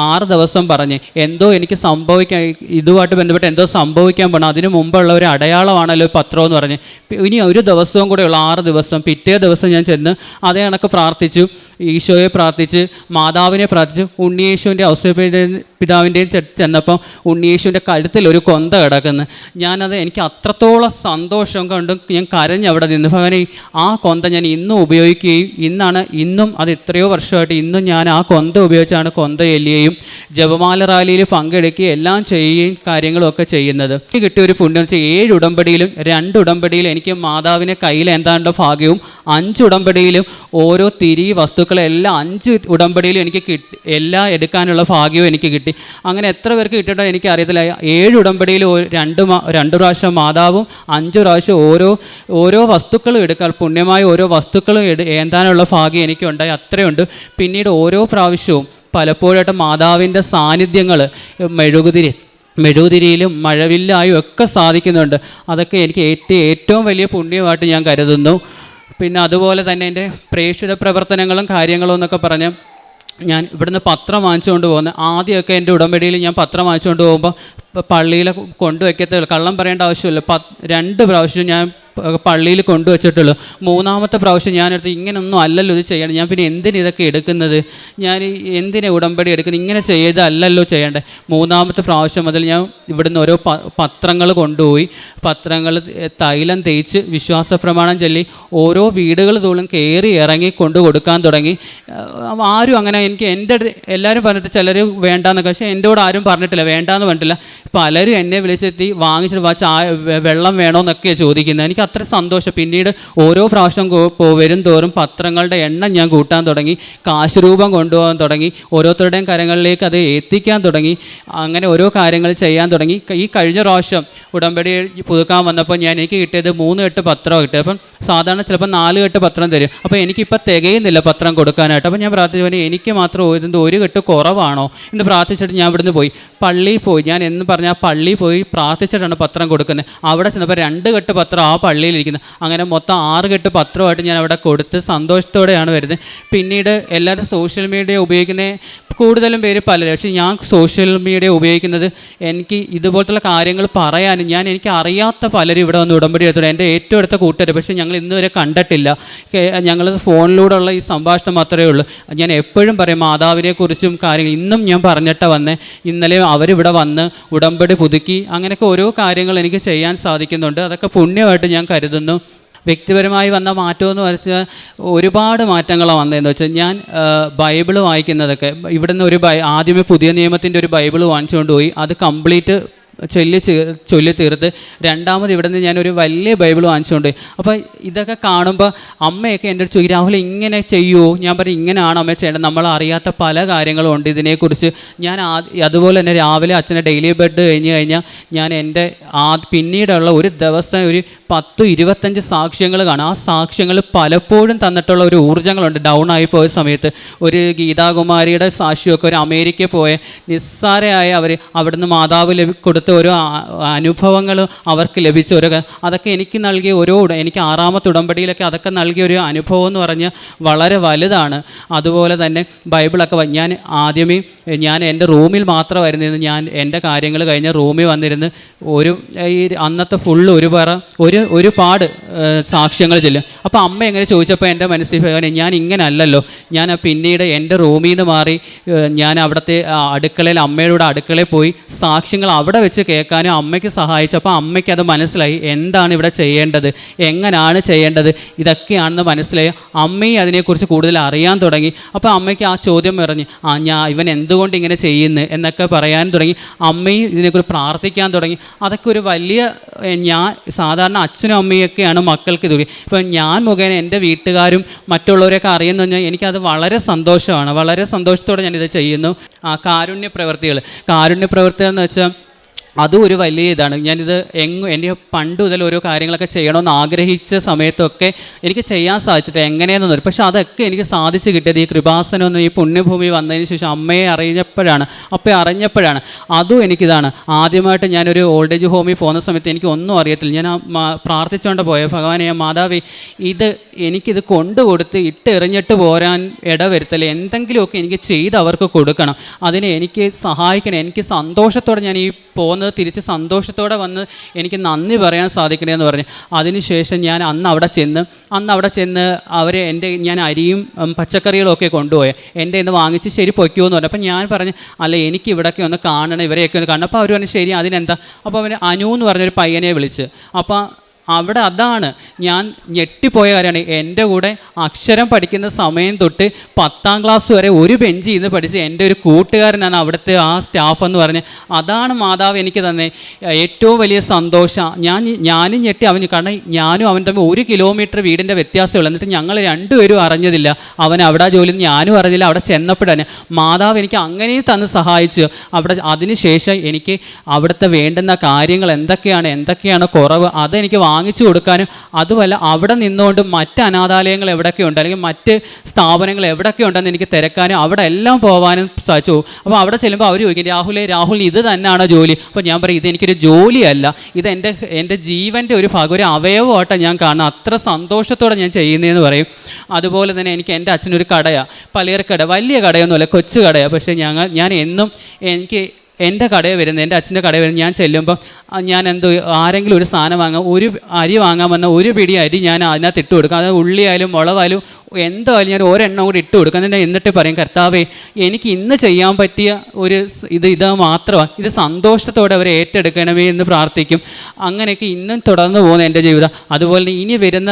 6 ദിവസം പറഞ്ഞ് എന്തോ എനിക്ക് സംഭവിക്കാൻ, ഇതുമായിട്ട് ബന്ധപ്പെട്ട് എന്തോ സംഭവിക്കാൻ പോകണം, അതിന് മുമ്പുള്ള ഒരു അടയാളമാണല്ലോ പത്രം എന്ന് പറഞ്ഞ്. ഇനി ഒരു ദിവസവും കൂടെ ഉള്ള 6 ദിവസം. പിറ്റേ ദിവസം ഞാൻ ചെന്ന് അതേ കണക്ക് പ്രാർത്ഥിച്ചു, ഈശോയെ പ്രാർത്ഥിച്ച് മാതാവിനെ പ്രാർത്ഥിച്ച് ഉണ്ണിയേശുവിൻ്റെ പിതാവിൻ്റെയും ചെന്നപ്പം ഉണ്ണിയേശുവിൻ്റെ കഴുത്തിൽ ഒരു കൊന്ത കിടക്കുന്നു. എനിക്ക് അത്രത്തോളം സന്തോഷം കണ്ടും ഞാൻ കരഞ്ഞവിടെ നിന്ന്. ഭഗവാനെ, ആ കൊന്ത ഞാൻ ഇന്നും ഉപയോഗിക്കുകയും ഇന്നും അത് എത്രയോ വർഷമായിട്ട് ഇന്നും ഞാൻ ആ കൊന്ത ഉപയോഗിച്ചാണ് കൊന്ത എല്ലുകയും ജപമാല റാലിയിൽ പങ്കെടുക്കുകയും എല്ലാം ചെയ്യുകയും കാര്യങ്ങളുമൊക്കെ ചെയ്യുന്നത്. എനിക്ക് കിട്ടിയ ഒരു പുണ്യം വെച്ചാൽ 7 ഉടമ്പടിയിലും 2 ഉടമ്പടിയിലും എനിക്ക് മാതാവിനെ കയ്യിൽ എന്താണ്ട ഭാഗ്യവും, 5 ഉടമ്പടിയിലും ഓരോ തിരി വസ്തുക്കളെല്ലാം 5 ഉടമ്പടിയിലും എനിക്ക് എല്ലാം എടുക്കാനുള്ള ഭാഗ്യവും എനിക്ക് കിട്ടി. അങ്ങനെ എത്ര പേർക്ക് കിട്ടിയിട്ടോ എനിക്കറിയത്തില്ല. 7 ഉടമ്പടിയിൽ 2 പ്രാവശ്യം മാതാവും 5 പ്രാവശ്യം ഓരോ വസ്തുക്കളും എടുക്കാൻ, പുണ്യമായ ഓരോ വസ്തുക്കളും ഏന്താനുള്ള ഭാഗ്യം എനിക്കുണ്ടായി. അത്രയുണ്ട്. പിന്നീട് ഓരോ പ്രാവശ്യവും പലപ്പോഴായിട്ട് മാതാവിൻ്റെ സാന്നിധ്യങ്ങൾ മെഴുകുതിരിയിലും മഴവില്ലായും ഒക്കെ സാധിക്കുന്നുണ്ട്. അതൊക്കെ എനിക്ക് ഏറ്റവും വലിയ പുണ്യമായിട്ട് ഞാൻ കരുതുന്നു. പിന്നെ അതുപോലെ തന്നെ എൻ്റെ പ്രേക്ഷിത പ്രവർത്തനങ്ങളും കാര്യങ്ങളും എന്നൊക്കെ പറഞ്ഞ് ഞാൻ ഇവിടുന്ന് പത്രം വാങ്ങിച്ചുകൊണ്ട് പോകുന്നത്. ആദ്യമൊക്കെ എൻ്റെ ഉടമ്പടിയിൽ ഞാൻ പത്രം വാങ്ങിച്ചുകൊണ്ട് പോകുമ്പോൾ പള്ളിയിൽ കൊണ്ടുവയ്ക്കത്തുള്ളൂ, കള്ളം പറയേണ്ട ആവശ്യമില്ല. 2 പ്രാവശ്യം ഞാൻ പള്ളിയിൽ കൊണ്ടുവച്ചിട്ടുള്ളൂ. 3-ാമത്തെ പ്രാവശ്യം ഞാനെടുത്ത് ഇങ്ങനെയൊന്നും അല്ലല്ലോ ഇത് ചെയ്യണം, ഞാൻ പിന്നെ എന്തിനിതൊക്കെ എടുക്കുന്നത്, ഞാൻ എന്തിനാ ഉടമ്പടി എടുക്കുന്നത്, ഇങ്ങനെ ചെയ്തല്ലല്ലോ ചെയ്യേണ്ടത്. 3-ാമത്തെ പ്രാവശ്യം മുതൽ ഞാൻ ഇവിടുന്ന് ഓരോ പത്രങ്ങൾ കൊണ്ടുപോയി, പത്രങ്ങൾ തൈലം തേച്ച് വിശ്വാസ പ്രമാണം ചൊല്ലി ഓരോ വീടുകൾ തോളും കയറി ഇറങ്ങി കൊണ്ടു കൊടുക്കാൻ തുടങ്ങി. ആരും അങ്ങനെ എൻ്റെ അടുത്ത് എല്ലാവരും പറഞ്ഞിട്ട് ചിലർ വേണ്ടാന്നൊക്കെ, പക്ഷേ എൻ്റെ കൂടെ ആരും പറഞ്ഞിട്ടില്ല, വേണ്ടാന്ന് പറഞ്ഞിട്ടില്ല. പലരും എന്നെ വിളിച്ചെത്തി വാങ്ങിച്ചിട്ട് വെള്ളം വേണമെന്നൊക്കെയാണ് ചോദിക്കുന്നത്. എനിക്ക് അത്ര സന്തോഷം. പിന്നീട് ഓരോ പ്രാവശ്യം വരും തോറും പത്രങ്ങളുടെ എണ്ണം ഞാൻ കൂട്ടാൻ തുടങ്ങി, കാശ് രൂപം കൊണ്ടുപോകാൻ തുടങ്ങി, ഓരോരുത്തരുടെയും കരങ്ങളിലേക്ക് അത് എത്തിക്കാൻ തുടങ്ങി. അങ്ങനെ ഓരോ കാര്യങ്ങൾ ചെയ്യാൻ തുടങ്ങി. ഈ കഴിഞ്ഞ പ്രാവശ്യം ഉടമ്പടി പുതുക്കാൻ വന്നപ്പോൾ എനിക്ക് കിട്ടിയത് 3 കെട്ട് പത്രം കിട്ടി. അപ്പം സാധാരണ ചിലപ്പോൾ 4 കെട്ട് പത്രം തരും. അപ്പോൾ എനിക്കിപ്പോൾ തികയുന്നില്ല പത്രം കൊടുക്കാനായിട്ട്. അപ്പോൾ ഞാൻ പ്രാർത്ഥിച്ചു, എനിക്ക് മാത്രം ഇതെന്ത് 1 കെട്ട് കുറവാണോ എന്ന് പ്രാർത്ഥിച്ചിട്ട് ഞാൻ ഇവിടുന്ന് പോയി പള്ളിയിൽ പോയി. ഞാൻ എന്ന് പറഞ്ഞാൽ പള്ളിയിൽ പോയി പ്രാർത്ഥിച്ചിട്ടാണ് പത്രം കൊടുക്കുന്നത്. അവിടെ ചെന്നപ്പോൾ 2 കെട്ട് പത്രം ആ പള്ളിയിലിരിക്കുന്നത്. അങ്ങനെ മൊത്തം 6 കെട്ട് പത്രമായിട്ട് ഞാൻ അവിടെ കൊടുത്ത് സന്തോഷത്തോടെയാണ് വരുന്നത്. പിന്നീട് എല്ലാവരും സോഷ്യൽ മീഡിയ ഉപയോഗിക്കുന്ന കൂടുതലും പേര് പലരും, പക്ഷേ ഞാൻ സോഷ്യൽ മീഡിയ ഉപയോഗിക്കുന്നത് എനിക്ക് ഇതുപോലത്തുള്ള കാര്യങ്ങൾ പറയാനും, എനിക്ക് അറിയാത്ത പലരും ഇവിടെ വന്ന് ഉടമ്പടി എടുത്തോളൂ. എൻ്റെ ഏറ്റവും അടുത്ത കൂട്ടുകാർ, പക്ഷേ ഞങ്ങൾ ഇന്നുവരെ കണ്ടിട്ടില്ല. ഞങ്ങൾ ഫോണിലൂടെയുള്ള ഈ സംഭാഷണം മാത്രമേ ഉള്ളൂ. ഞാൻ എപ്പോഴും പറയും മാതാവിനെക്കുറിച്ചും കാര്യങ്ങൾ ഇന്നും ഞാൻ പറഞ്ഞിട്ടാണ് വന്നേ. ഇന്നലെ അവരിവിടെ വന്ന് ഉടമ്പടി പുതുക്കി, അങ്ങനെയൊക്കെ ഓരോ കാര്യങ്ങൾ എനിക്ക് ചെയ്യാൻ സാധിക്കുന്നുണ്ട്. അതൊക്കെ പുണ്യമായിട്ട് ഞാൻ കരുതുന്നു. വ്യക്തിപരമായി വന്ന മാറ്റമെന്ന് വെച്ചാൽ ഒരുപാട് മാറ്റങ്ങളാണ് വന്നതെന്ന് വെച്ചാൽ, ഞാൻ ബൈബിൾ വായിക്കുന്നതൊക്കെ ഇവിടുന്ന് ആദ്യമേ പുതിയ നിയമത്തിൻ്റെ ഒരു ബൈബിൾ വാങ്ങിച്ചുകൊണ്ട് പോയി അത് കംപ്ലീറ്റ് ചൊല്ലി തീർത്ത്, രണ്ടാമത് ഇവിടെ നിന്ന് ഞാനൊരു വലിയ ബൈബിൾ വാങ്ങിച്ചുകൊണ്ട്. അപ്പോൾ ഇതൊക്കെ കാണുമ്പോൾ അമ്മയൊക്കെ എൻ്റെ അടുത്ത് ചോദിക്കും, രാഹുൽ ഇങ്ങനെ ചെയ്യുമോ? ഞാൻ പറയും, ഇങ്ങനെയാണ് അമ്മ ചെയ്യേണ്ടത്, നമ്മൾ അറിയാത്ത പല കാര്യങ്ങളും ഉണ്ട് ഇതിനെക്കുറിച്ച്. ഞാൻ അതുപോലെ തന്നെ രാവിലെ അച്ഛൻ്റെ ഡെയിലി ബെഡ് കഴിഞ്ഞാൽ ഞാൻ എൻ്റെ പിന്നീടുള്ള ഒരു ദിവസം ഒരു 10-25 സാക്ഷ്യങ്ങൾ കാണും. ആ സാക്ഷ്യങ്ങൾ പലപ്പോഴും തന്നിട്ടുള്ള ഒരു ഊർജ്ജങ്ങളുണ്ട്. ഡൗൺ ആയി പോയ സമയത്ത് ഒരു ഗീതാകുമാരിയുടെ സാക്ഷ്യമൊക്കെ, ഒരു അമേരിക്കയിൽ പോയ നിസ്സാരമായ അവർ അവിടുന്ന് മാതാവ് കൊടുത്ത ഓരോ അനുഭവങ്ങൾ അവർക്ക് ലഭിച്ച അതൊക്കെ എനിക്ക് നൽകിയ എനിക്ക് 6-ാമത്തെ ഉടമ്പടിയിലൊക്കെ അതൊക്കെ നൽകിയ ഒരു അനുഭവം എന്ന് പറഞ്ഞാൽ വളരെ വലുതാണ്. അതുപോലെ തന്നെ ബൈബിളൊക്കെ ഞാൻ എൻ്റെ റൂമിൽ മാത്രമായിരുന്നു, ഞാൻ എൻ്റെ കാര്യങ്ങൾ കഴിഞ്ഞ റൂമിൽ വന്നിരുന്ന് ഈ അന്നത്തെ ഫുള്ള് ഒരുപാട് സാക്ഷ്യങ്ങൾ ചെല്ലും. അപ്പോൾ അമ്മ എങ്ങനെ ചോദിച്ചപ്പോൾ എൻ്റെ മനസ്സിൽ ഞാൻ ഇങ്ങനെ അല്ലല്ലോ, ഞാൻ പിന്നീട് എൻ്റെ റൂമിൽ നിന്ന് മാറി ഞാൻ അവിടുത്തെ അടുക്കളയിൽ അമ്മയുടെ അടുക്കളയിൽ പോയി സാക്ഷ്യങ്ങൾ അവിടെ വെച്ച് കേൾക്കാനും അമ്മയ്ക്ക് സഹായിച്ചപ്പോൾ അമ്മയ്ക്ക് അത് മനസ്സിലായി എന്താണ് ഇവിടെ ചെയ്യേണ്ടത്, എങ്ങനെയാണ് ചെയ്യേണ്ടത്, ഇതൊക്കെയാണെന്ന് മനസ്സിലായി. അമ്മയും അതിനെക്കുറിച്ച് കൂടുതൽ അറിയാൻ തുടങ്ങി. അപ്പോൾ അമ്മയ്ക്ക് ആ ചോദ്യം പറഞ്ഞു, ഇവൻ എന്തുകൊണ്ട് ഇങ്ങനെ ചെയ്യുന്നു എന്നൊക്കെ പറയാൻ തുടങ്ങി. അമ്മയും ഇതിനെക്കുറിച്ച് പ്രാർത്ഥിക്കാൻ തുടങ്ങി. അതൊക്കെ ഒരു വലിയ, ഞാൻ സാധാരണ അച്ഛനും അമ്മയൊക്കെയാണ് മക്കൾക്ക് ഇത്. ഇപ്പം ഞാൻ മുഖേന എൻ്റെ വീട്ടുകാരും മറ്റുള്ളവരെയൊക്കെ അറിയുന്നു പറഞ്ഞാൽ എനിക്കത് വളരെ സന്തോഷമാണ്. വളരെ സന്തോഷത്തോടെ ഞാനിത് ചെയ്യുന്നു. കാരുണ്യ പ്രവൃത്തികൾ എന്ന് വെച്ചാൽ അതും ഒരു വലിയ ഇതാണ്. ഞാനിത് എൻ്റെ പണ്ട് മുതൽ ഓരോ കാര്യങ്ങളൊക്കെ ചെയ്യണമെന്ന് ആഗ്രഹിച്ച സമയത്തൊക്കെ എനിക്ക് ചെയ്യാൻ സാധിച്ചിട്ട് എങ്ങനെയെന്ന് പറയും. പക്ഷേ അതൊക്കെ എനിക്ക് സാധിച്ചു കിട്ടിയത് ഈ കൃപാസനം ഈ പുണ്യഭൂമി വന്നതിന് ശേഷം അമ്മയെ അറിഞ്ഞപ്പോഴാണ്. അതും എനിക്കിതാണ്. ആദ്യമായിട്ട് ഞാനൊരു ഓൾഡ് ഏജ് ഹോമിൽ പോകുന്ന സമയത്ത് എനിക്ക് ഒന്നും അറിയത്തില്ല. ഞാൻ പ്രാർത്ഥിച്ചുകൊണ്ട് പോയ ഭഗവാനെ, മാതാവേ, എനിക്കിത് കൊണ്ടുകൊടുത്ത് ഇട്ടെറിഞ്ഞിട്ട് പോരാൻ ഇടവരുത്തല്ലേ, എന്തെങ്കിലുമൊക്കെ എനിക്ക് ചെയ്ത് അവർക്ക് കൊടുക്കണം, അതിനെ എനിക്ക് സഹായിക്കണം. എനിക്ക് സന്തോഷത്തോടെ ഞാൻ ഈ പോകുന്നത് തിരിച്ച് സന്തോഷത്തോടെ വന്ന് എനിക്ക് നന്ദി പറയാൻ സാധിക്കണമെന്ന് പറഞ്ഞു. അതിനുശേഷം ഞാൻ അന്ന് അവിടെ ചെന്ന് അവരെ ഞാൻ അരിയും പച്ചക്കറികളും ഒക്കെ കൊണ്ടുപോയി എൻ്റെ ഇന്ന് വാങ്ങിച്ച് ശരി പൊയ്ക്കുമെന്ന് പറഞ്ഞു. അപ്പം ഞാൻ പറഞ്ഞു, അല്ല എനിക്ക് ഇവിടെയൊക്കെ ഒന്ന് കാണണം, ഇവരെയൊക്കെ ഒന്ന് കാണണം. അപ്പോൾ അവർ പറഞ്ഞു ശരി, അതിനെന്താ. അപ്പോൾ അവന് അനു എന്ന് പറഞ്ഞൊരു പയ്യനെ വിളിച്ച്. അപ്പോൾ അവിടെ അതാണ് ഞാൻ ഞെട്ടിപ്പോയ കാര്യമാണ്. എൻ്റെ കൂടെ അക്ഷരം പഠിക്കുന്ന സമയം തൊട്ട് 10ാം ക്ലാസ് വരെ ഒരു ബെഞ്ചിൽ നിന്ന് പഠിച്ച് എൻ്റെ ഒരു കൂട്ടുകാരനാണ് അവിടുത്തെ ആ സ്റ്റാഫ് എന്ന് പറഞ്ഞ്. അതാണ് മാതാവ് എനിക്ക് തന്നെ ഏറ്റവും വലിയ സന്തോഷം. ഞാനും ഞെട്ടി അവന്, കാരണം ഞാനും അവൻ തമ്മിൽ 1 കിലോമീറ്റർ വീടിൻ്റെ വ്യത്യാസമുള്ളൂ. എന്നിട്ട് ഞങ്ങൾ രണ്ടുപേരും അറിഞ്ഞതില്ല. അവൻ അവിടെ ജോലി ഞാനും അറിഞ്ഞില്ല. അവിടെ ചെന്നപ്പോഴാണ് മാതാവ് എനിക്ക് അങ്ങനെയും തന്ന് സഹായിച്ചു. അതിനുശേഷം എനിക്ക് അവിടുത്തെ വേണ്ടുന്ന കാര്യങ്ങൾ എന്തൊക്കെയാണ് കുറവ് അതെനിക്ക് വാങ്ങിച്ചു കൊടുക്കാനും, അതുമല്ല അവിടെ നിന്നുകൊണ്ട് മറ്റ് അനാഥാലയങ്ങൾ എവിടെയൊക്കെയുണ്ട് അല്ലെങ്കിൽ മറ്റ് സ്ഥാപനങ്ങൾ എവിടെയൊക്കെയുണ്ടെന്ന് എനിക്ക് തിരക്കാനും അവിടെ എല്ലാം പോകാനും സാധിച്ചു. അപ്പോൾ അവിടെ ചെല്ലുമ്പോൾ അവർ ചോദിക്കും, രാഹുൽ ഇത് തന്നെയാണോ ജോലി? അപ്പോൾ ഞാൻ പറയും, ഇതെനിക്കൊരു ജോലിയല്ല, ഇത് എൻ്റെ ജീവൻ്റെ ഒരു ഭാഗം, ഒരു അവയവമായിട്ടാണ് ഞാൻ കാണുന്നത്. അത്ര സന്തോഷത്തോടെ ഞാൻ ചെയ്യുന്നതെന്ന് പറയും. അതുപോലെ തന്നെ എനിക്ക് എൻ്റെ അച്ഛനൊരു കടയാണ്, പലചരക്കട, വലിയ കടയൊന്നുമല്ല, കൊച്ചു കടയാണ്. പക്ഷേ ഞാൻ എന്നും എനിക്ക് എൻ്റെ കടയിൽ വരുന്നത്, എൻ്റെ അച്ഛൻ്റെ കടയിൽ വരുന്നത്, ഞാൻ ചെല്ലുമ്പം ഞാൻ ആരെങ്കിലും ഒരു സാധനം വാങ്ങാം, ഒരു അരി വാങ്ങാൻ വന്ന ഒരു പിടി അരി ഞാൻ അതിനകത്ത് ഇട്ട് കൊടുക്കാം. അത് ഉള്ളിയായാലും മുളകായാലും എന്തായാലും ഞാൻ ഒരെണ്ണം കൂടി ഇട്ട് കൊടുക്കാം. എന്നിട്ട് പറയും, കർത്താവേ, എനിക്ക് ഇന്ന് ചെയ്യാൻ പറ്റിയ ഒരു ഇത് മാത്രമാണ്, ഇത് സന്തോഷത്തോടെ അവരെ ഏറ്റെടുക്കണമേ എന്ന് പ്രാർത്ഥിക്കും. അങ്ങനെയൊക്കെ ഇന്നും തുടർന്ന് പോകുന്ന എൻ്റെ ജീവിതം. അതുപോലെ തന്നെ ഇനി വരുന്ന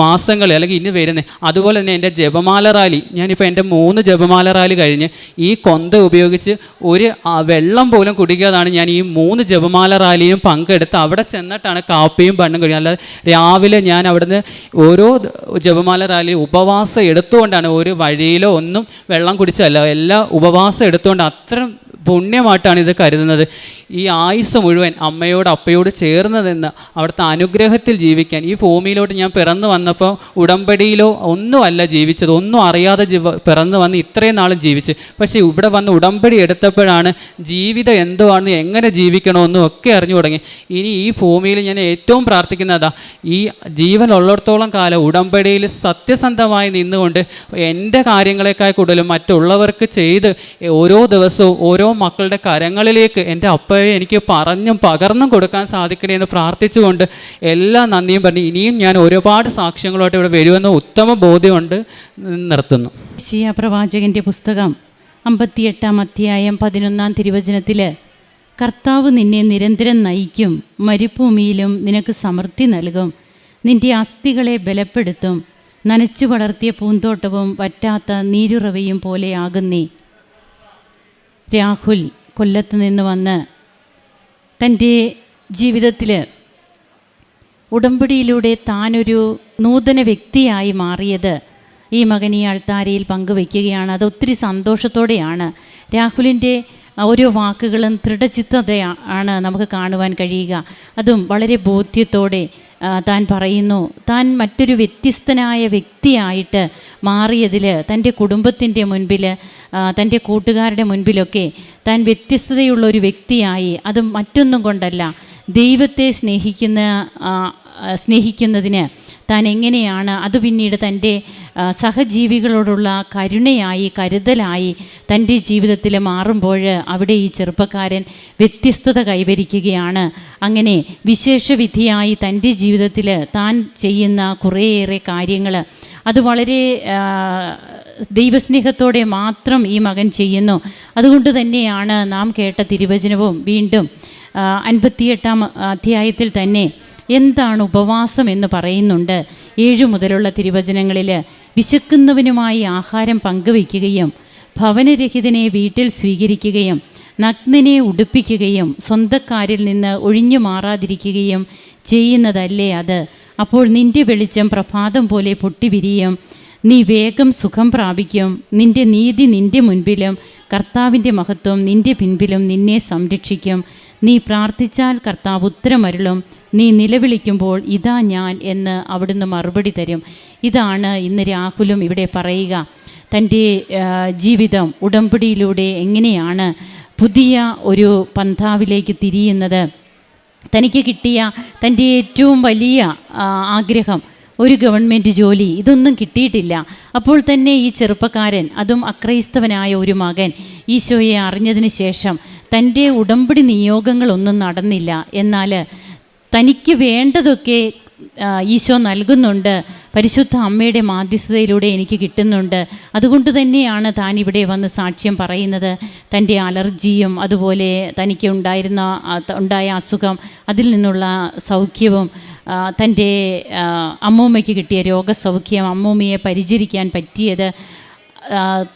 മാസങ്ങൾ അല്ലെങ്കിൽ ഇനി വരുന്നത്, അതുപോലെ തന്നെ എൻ്റെ ജപമാല റാലി, ഞാനിപ്പോൾ എൻ്റെ 3 ജപമാല റാലി കഴിഞ്ഞ് ഈ കൊന്ത ഉപയോഗിച്ച് ഒരു വെള്ളം പോലും കുടിക്കാതാണ് ഞാൻ ഈ 3 ജപമാല റാലിയും പങ്കെടുത്ത് അവിടെ ചെന്നിട്ടാണ് കാപ്പിയും പണ്ണും കഴിയുക. അല്ലാതെ രാവിലെ ഞാൻ അവിടുന്ന് ഓരോ ജപമാല റാലിയും ഉപവാസം എടുത്തുകൊണ്ടാണ്, ഒരു വഴിയിലോ ഒന്നും വെള്ളം കുടിച്ചല്ല, എല്ലാം ഉപവാസം എടുത്തുകൊണ്ട് അത്രയും പുണ്യമായിട്ടാണ് ഇത് കരുതുന്നത്. ഈ ആയുസ് മുഴുവൻ അമ്മയോട് അപ്പയോട് ചേർന്ന് നിന്ന് അവിടുത്തെ അനുഗ്രഹത്തിൽ ജീവിക്കാൻ, ഈ ഭൂമിയിലോട്ട് ഞാൻ പിറന്നു വന്നപ്പോൾ ഉടമ്പടിയിലോ ഒന്നുമല്ല ജീവിച്ചത്, ഒന്നും അറിയാതെ പിറന്നു വന്ന് ഇത്രയും നാളും ജീവിച്ച്. പക്ഷേ ഇവിടെ വന്ന് ഉടമ്പടി എടുത്തപ്പോഴാണ് ജീവിതം എന്തുവാണെന്ന്, എങ്ങനെ ജീവിക്കണമെന്നും ഒക്കെ അറിഞ്ഞു തുടങ്ങി. ഇനി ഈ ഭൂമിയിൽ ഞാൻ ഏറ്റവും പ്രാർത്ഥിക്കുന്നതാ, ഈ ജീവനുള്ളിടത്തോളം കാലം ഉടമ്പടിയിൽ സത്യസന്ധമായി നിന്നുകൊണ്ട് എൻ്റെ കാര്യങ്ങളെക്കാൾ കൂടുതലും മറ്റുള്ളവർക്ക് ചെയ്ത് ഓരോ ദിവസവും ഓരോ മക്കളുടെ കരങ്ങളിലേക്ക് എൻ്റെ അപ്പയെ എനിക്ക് പറഞ്ഞും പകർന്നും കൊടുക്കാൻ സാധിക്കണേ എന്ന് പ്രാർത്ഥിച്ചുകൊണ്ട് എല്ലാ നന്ദിയും പറഞ്ഞ് ഇനിയും ഞാൻ ഒരുപാട് സാക്ഷ്യങ്ങളോട്ട് ഇവിടെ വരുമെന്ന് ഉത്തമ ബോധ്യമുണ്ട്. നിർത്തുന്നു. യെശയ്യാ പ്രവാചകൻ്റെ പുസ്തകം 58-ാം അധ്യായം 11-ാം തിരുവചനത്തിൽ, കർത്താവ് നിന്നെ നിരന്തരം നയിക്കും, മരുഭൂമിയിലും നിനക്ക് സമൃദ്ധി നൽകും, നിൻ്റെ അസ്ഥികളെ ബലപ്പെടുത്തും, നനച്ചു വളർത്തിയ പൂന്തോട്ടവും വറ്റാത്ത നീരുറവയും പോലെയാകുന്നേ. രാഹുൽ കൊല്ലത്ത് നിന്ന് വന്ന് തൻ്റെ ജീവിതത്തിൽ ഉടമ്പടിയിലൂടെ താനൊരു നൂതന വ്യക്തിയായി മാറിയത് ഈ മകൻ ഈ അൾത്താരയിൽ പങ്കുവയ്ക്കുകയാണ്. അത് ഒത്തിരി സന്തോഷത്തോടെയാണ്. രാഹുലിൻ്റെ ഓരോ വാക്കുകളും ദൃഢചിത്തതയാണ് നമുക്ക് കാണുവാൻ കഴിയുക. അതും വളരെ ബോധ്യത്തോടെ താൻ പറയുന്നു, താൻ മറ്റൊരു വ്യത്യസ്തനായ വ്യക്തിയായിട്ട് മാറിയതിൽ തൻ്റെ കുടുംബത്തിൻ്റെ മുൻപിൽ, തൻ്റെ കൂട്ടുകാരുടെ മുൻപിലൊക്കെ താൻ വ്യത്യസ്തതയുള്ളൊരു വ്യക്തിയായി. അത് മറ്റൊന്നും കൊണ്ടല്ല, ദൈവത്തെ സ്നേഹിക്കുന്നതിന് താൻ എങ്ങനെയാണ് അത് പിന്നീട് തൻ്റെ സഹജീവികളോടുള്ള കരുണയായി, കരുതലായി തൻ്റെ ജീവിതത്തിൽ മാറുമ്പോൾ അവിടെ ഈ ചെറുപ്പക്കാരൻ വ്യത്യസ്തത കൈവരിക്കുകയാണ്. അങ്ങനെ വിശേഷവിധിയായി തൻ്റെ ജീവിതത്തിൽ താൻ ചെയ്യുന്ന കുറേയേറെ കാര്യങ്ങൾ അത് വളരെ ദൈവസ്നേഹത്തോടെ മാത്രം ഈ മകൻ ചെയ്യുന്നു. അതുകൊണ്ട് തന്നെയാണ് നാം കേട്ട തിരുവചനവും വീണ്ടും 58-ാം അധ്യായത്തിൽ തന്നെ എന്താണ് ഉപവാസം എന്ന് പറയുന്നുണ്ട്. 7 മുതലുള്ള തിരുവചനങ്ങളിൽ വിശക്കുന്നവനുമായി ആഹാരം പങ്കുവയ്ക്കുകയും ഭവനരഹിതനെ വീട്ടിൽ സ്വീകരിക്കുകയും നഗ്നനെ ഉടുപ്പിക്കുകയും സ്വന്തക്കാരിൽ നിന്ന് ഒഴിഞ്ഞു മാറാതിരിക്കുകയും ചെയ്യുന്നതല്ലേ അത്? അപ്പോൾ നിന്റെ വെളിച്ചം പ്രഭാതം പോലെ പൊട്ടിവിരിയും, നീ വേഗം സുഖം പ്രാപിക്കും. നിന്റെ നീതി നിന്റെ മുൻപിലും കർത്താവിൻ്റെ മഹത്വം നിന്റെ പിൻപിലും നിന്നെ സംരക്ഷിക്കും. നീ പ്രാർത്ഥിച്ചാൽ കർത്താവ് ഉത്തരമരുളും, നീ നിലവിളിക്കുമ്പോൾ ഇതാ ഞാൻ എന്ന് അവിടുന്ന് മറുപടി തരും. ഇതാണ് ഇന്ന് രാഹുലും ഇവിടെ പറയുക. തൻ്റെ ജീവിതം ഉടമ്പടിയിലൂടെ എങ്ങനെയാണ് പുതിയ ഒരു പന്ഥാവിലേക്ക് തിരിയുന്നത്. തനിക്ക് കിട്ടിയ തൻ്റെ ഏറ്റവും വലിയ ആഗ്രഹം ഒരു ഗവൺമെൻറ് ജോലി, ഇതൊന്നും കിട്ടിയിട്ടില്ല. അപ്പോൾ തന്നെ ഈ ചെറുപ്പക്കാരൻ, അതും അക്രൈസ്തവനായ ഒരു മകൻ, ഈശോയെ അറിഞ്ഞതിന് ശേഷം തൻ്റെ ഉടമ്പടി നിയോഗങ്ങളൊന്നും നടന്നില്ല. എന്നാൽ തനിക്ക് വേണ്ടതൊക്കെ ഈശോ നൽകുന്നുണ്ട്, പരിശുദ്ധ അമ്മയുടെ മാധ്യസ്ഥതയിലൂടെ എനിക്ക് കിട്ടുന്നുണ്ട്. അതുകൊണ്ട് തന്നെയാണ് താൻ ഇവിടെ വന്ന് സാക്ഷ്യം പറയുന്നത്. തൻ്റെ അലർജിയും അതുപോലെ തനിക്ക് ഉണ്ടായ അസുഖം, അതിൽ നിന്നുള്ള സൗഖ്യവും, തൻ്റെ അമ്മൂമ്മയ്ക്ക് കിട്ടിയ രോഗസൗഖ്യം, അമ്മൂമ്മയെ പരിചരിക്കാൻ പറ്റിയത്,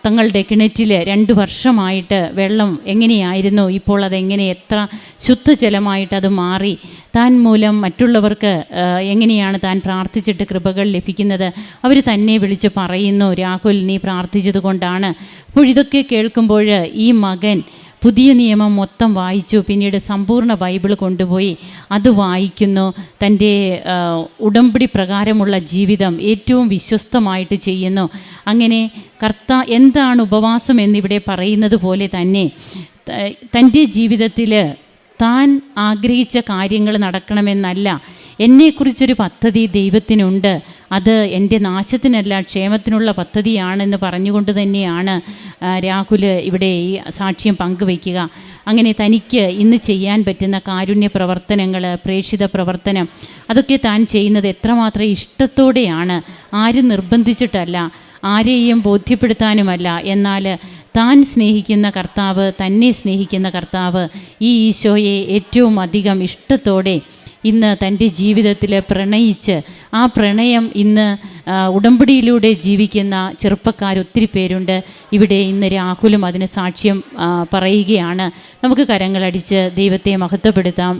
തങ്ങളുടെ കിണറ്റിൽ 2 വർഷമായിട്ട് വെള്ളം എങ്ങനെയായിരുന്നു, ഇപ്പോൾ അതെങ്ങനെ എത്ര ശുദ്ധജലമായിട്ട് അത് മാറി, താൻ മൂലം മറ്റുള്ളവർക്ക് എങ്ങനെയാണ് താൻ പ്രാർത്ഥിച്ചിട്ട് കൃപകൾ ലഭിക്കുന്നത്, അവർ തന്നെ വിളിച്ച് പറയുന്നു, രാഹുൽ നീ പ്രാർത്ഥിച്ചത് കൊണ്ടാണ്. അപ്പോൾ ഇതൊക്കെ കേൾക്കുമ്പോൾ ഈ മകൻ പുതിയ നിയമം മൊത്തം വായിച്ചു. പിന്നീട് സമ്പൂർണ്ണ ബൈബിൾ കൊണ്ടുപോയി അത് വായിക്കുന്നു. തൻ്റെ ഉടമ്പടി പ്രകാരമുള്ള ജീവിതം ഏറ്റവും വിശ്വസ്തമായിട്ട് ചെയ്യുന്നു. അങ്ങനെ എന്താണ് ഉപവാസം എന്നിവിടെ പറയുന്നത് പോലെ തന്നെ തൻ്റെ ജീവിതത്തിൽ താൻ ആഗ്രഹിച്ച കാര്യങ്ങൾ നടക്കണമെന്നല്ല, എന്നെക്കുറിച്ചൊരു പദ്ധതി ദൈവത്തിനുണ്ട്, അത് എൻ്റെ നാശത്തിനല്ല ക്ഷേമത്തിനുള്ള പദ്ധതിയാണെന്ന് പറഞ്ഞുകൊണ്ട് തന്നെയാണ് രാഹുൽ ഇവിടെ ഈ സാക്ഷ്യം പങ്കുവയ്ക്കുക. അങ്ങനെ തനിക്ക് ഇന്ന് ചെയ്യാൻ പറ്റുന്ന കാരുണ്യ പ്രവർത്തനങ്ങൾ, പ്രേക്ഷിത പ്രവർത്തനം, അതൊക്കെ താൻ ചെയ്യുന്നത് എത്രമാത്രം ഇഷ്ടത്തോടെയാണ്, ആരും നിർബന്ധിച്ചിട്ടല്ല, ആരെയും ബോധ്യപ്പെടുത്താനുമല്ല. എന്നാൽ താൻ സ്നേഹിക്കുന്ന കർത്താവ്, തന്നെ സ്നേഹിക്കുന്ന കർത്താവ് ഈ ഈശോയെ ഏറ്റവും അധികം ഇഷ്ടത്തോടെ ഇന്ന് തൻ്റെ ജീവിതത്തിൽ പ്രണയിച്ച് ആ പ്രണയം ഇന്ന് ഉടമ്പടിയിലൂടെ ജീവിക്കുന്ന ചെറുപ്പക്കാർ ഒത്തിരി പേരുണ്ട്. ഇവിടെ ഇന്ന് രാഹുലും അതിന് സാക്ഷ്യം പറയുകയാണ്. നമുക്ക് കരങ്ങളടിച്ച് ദൈവത്തെ മഹത്വപ്പെടുത്താം.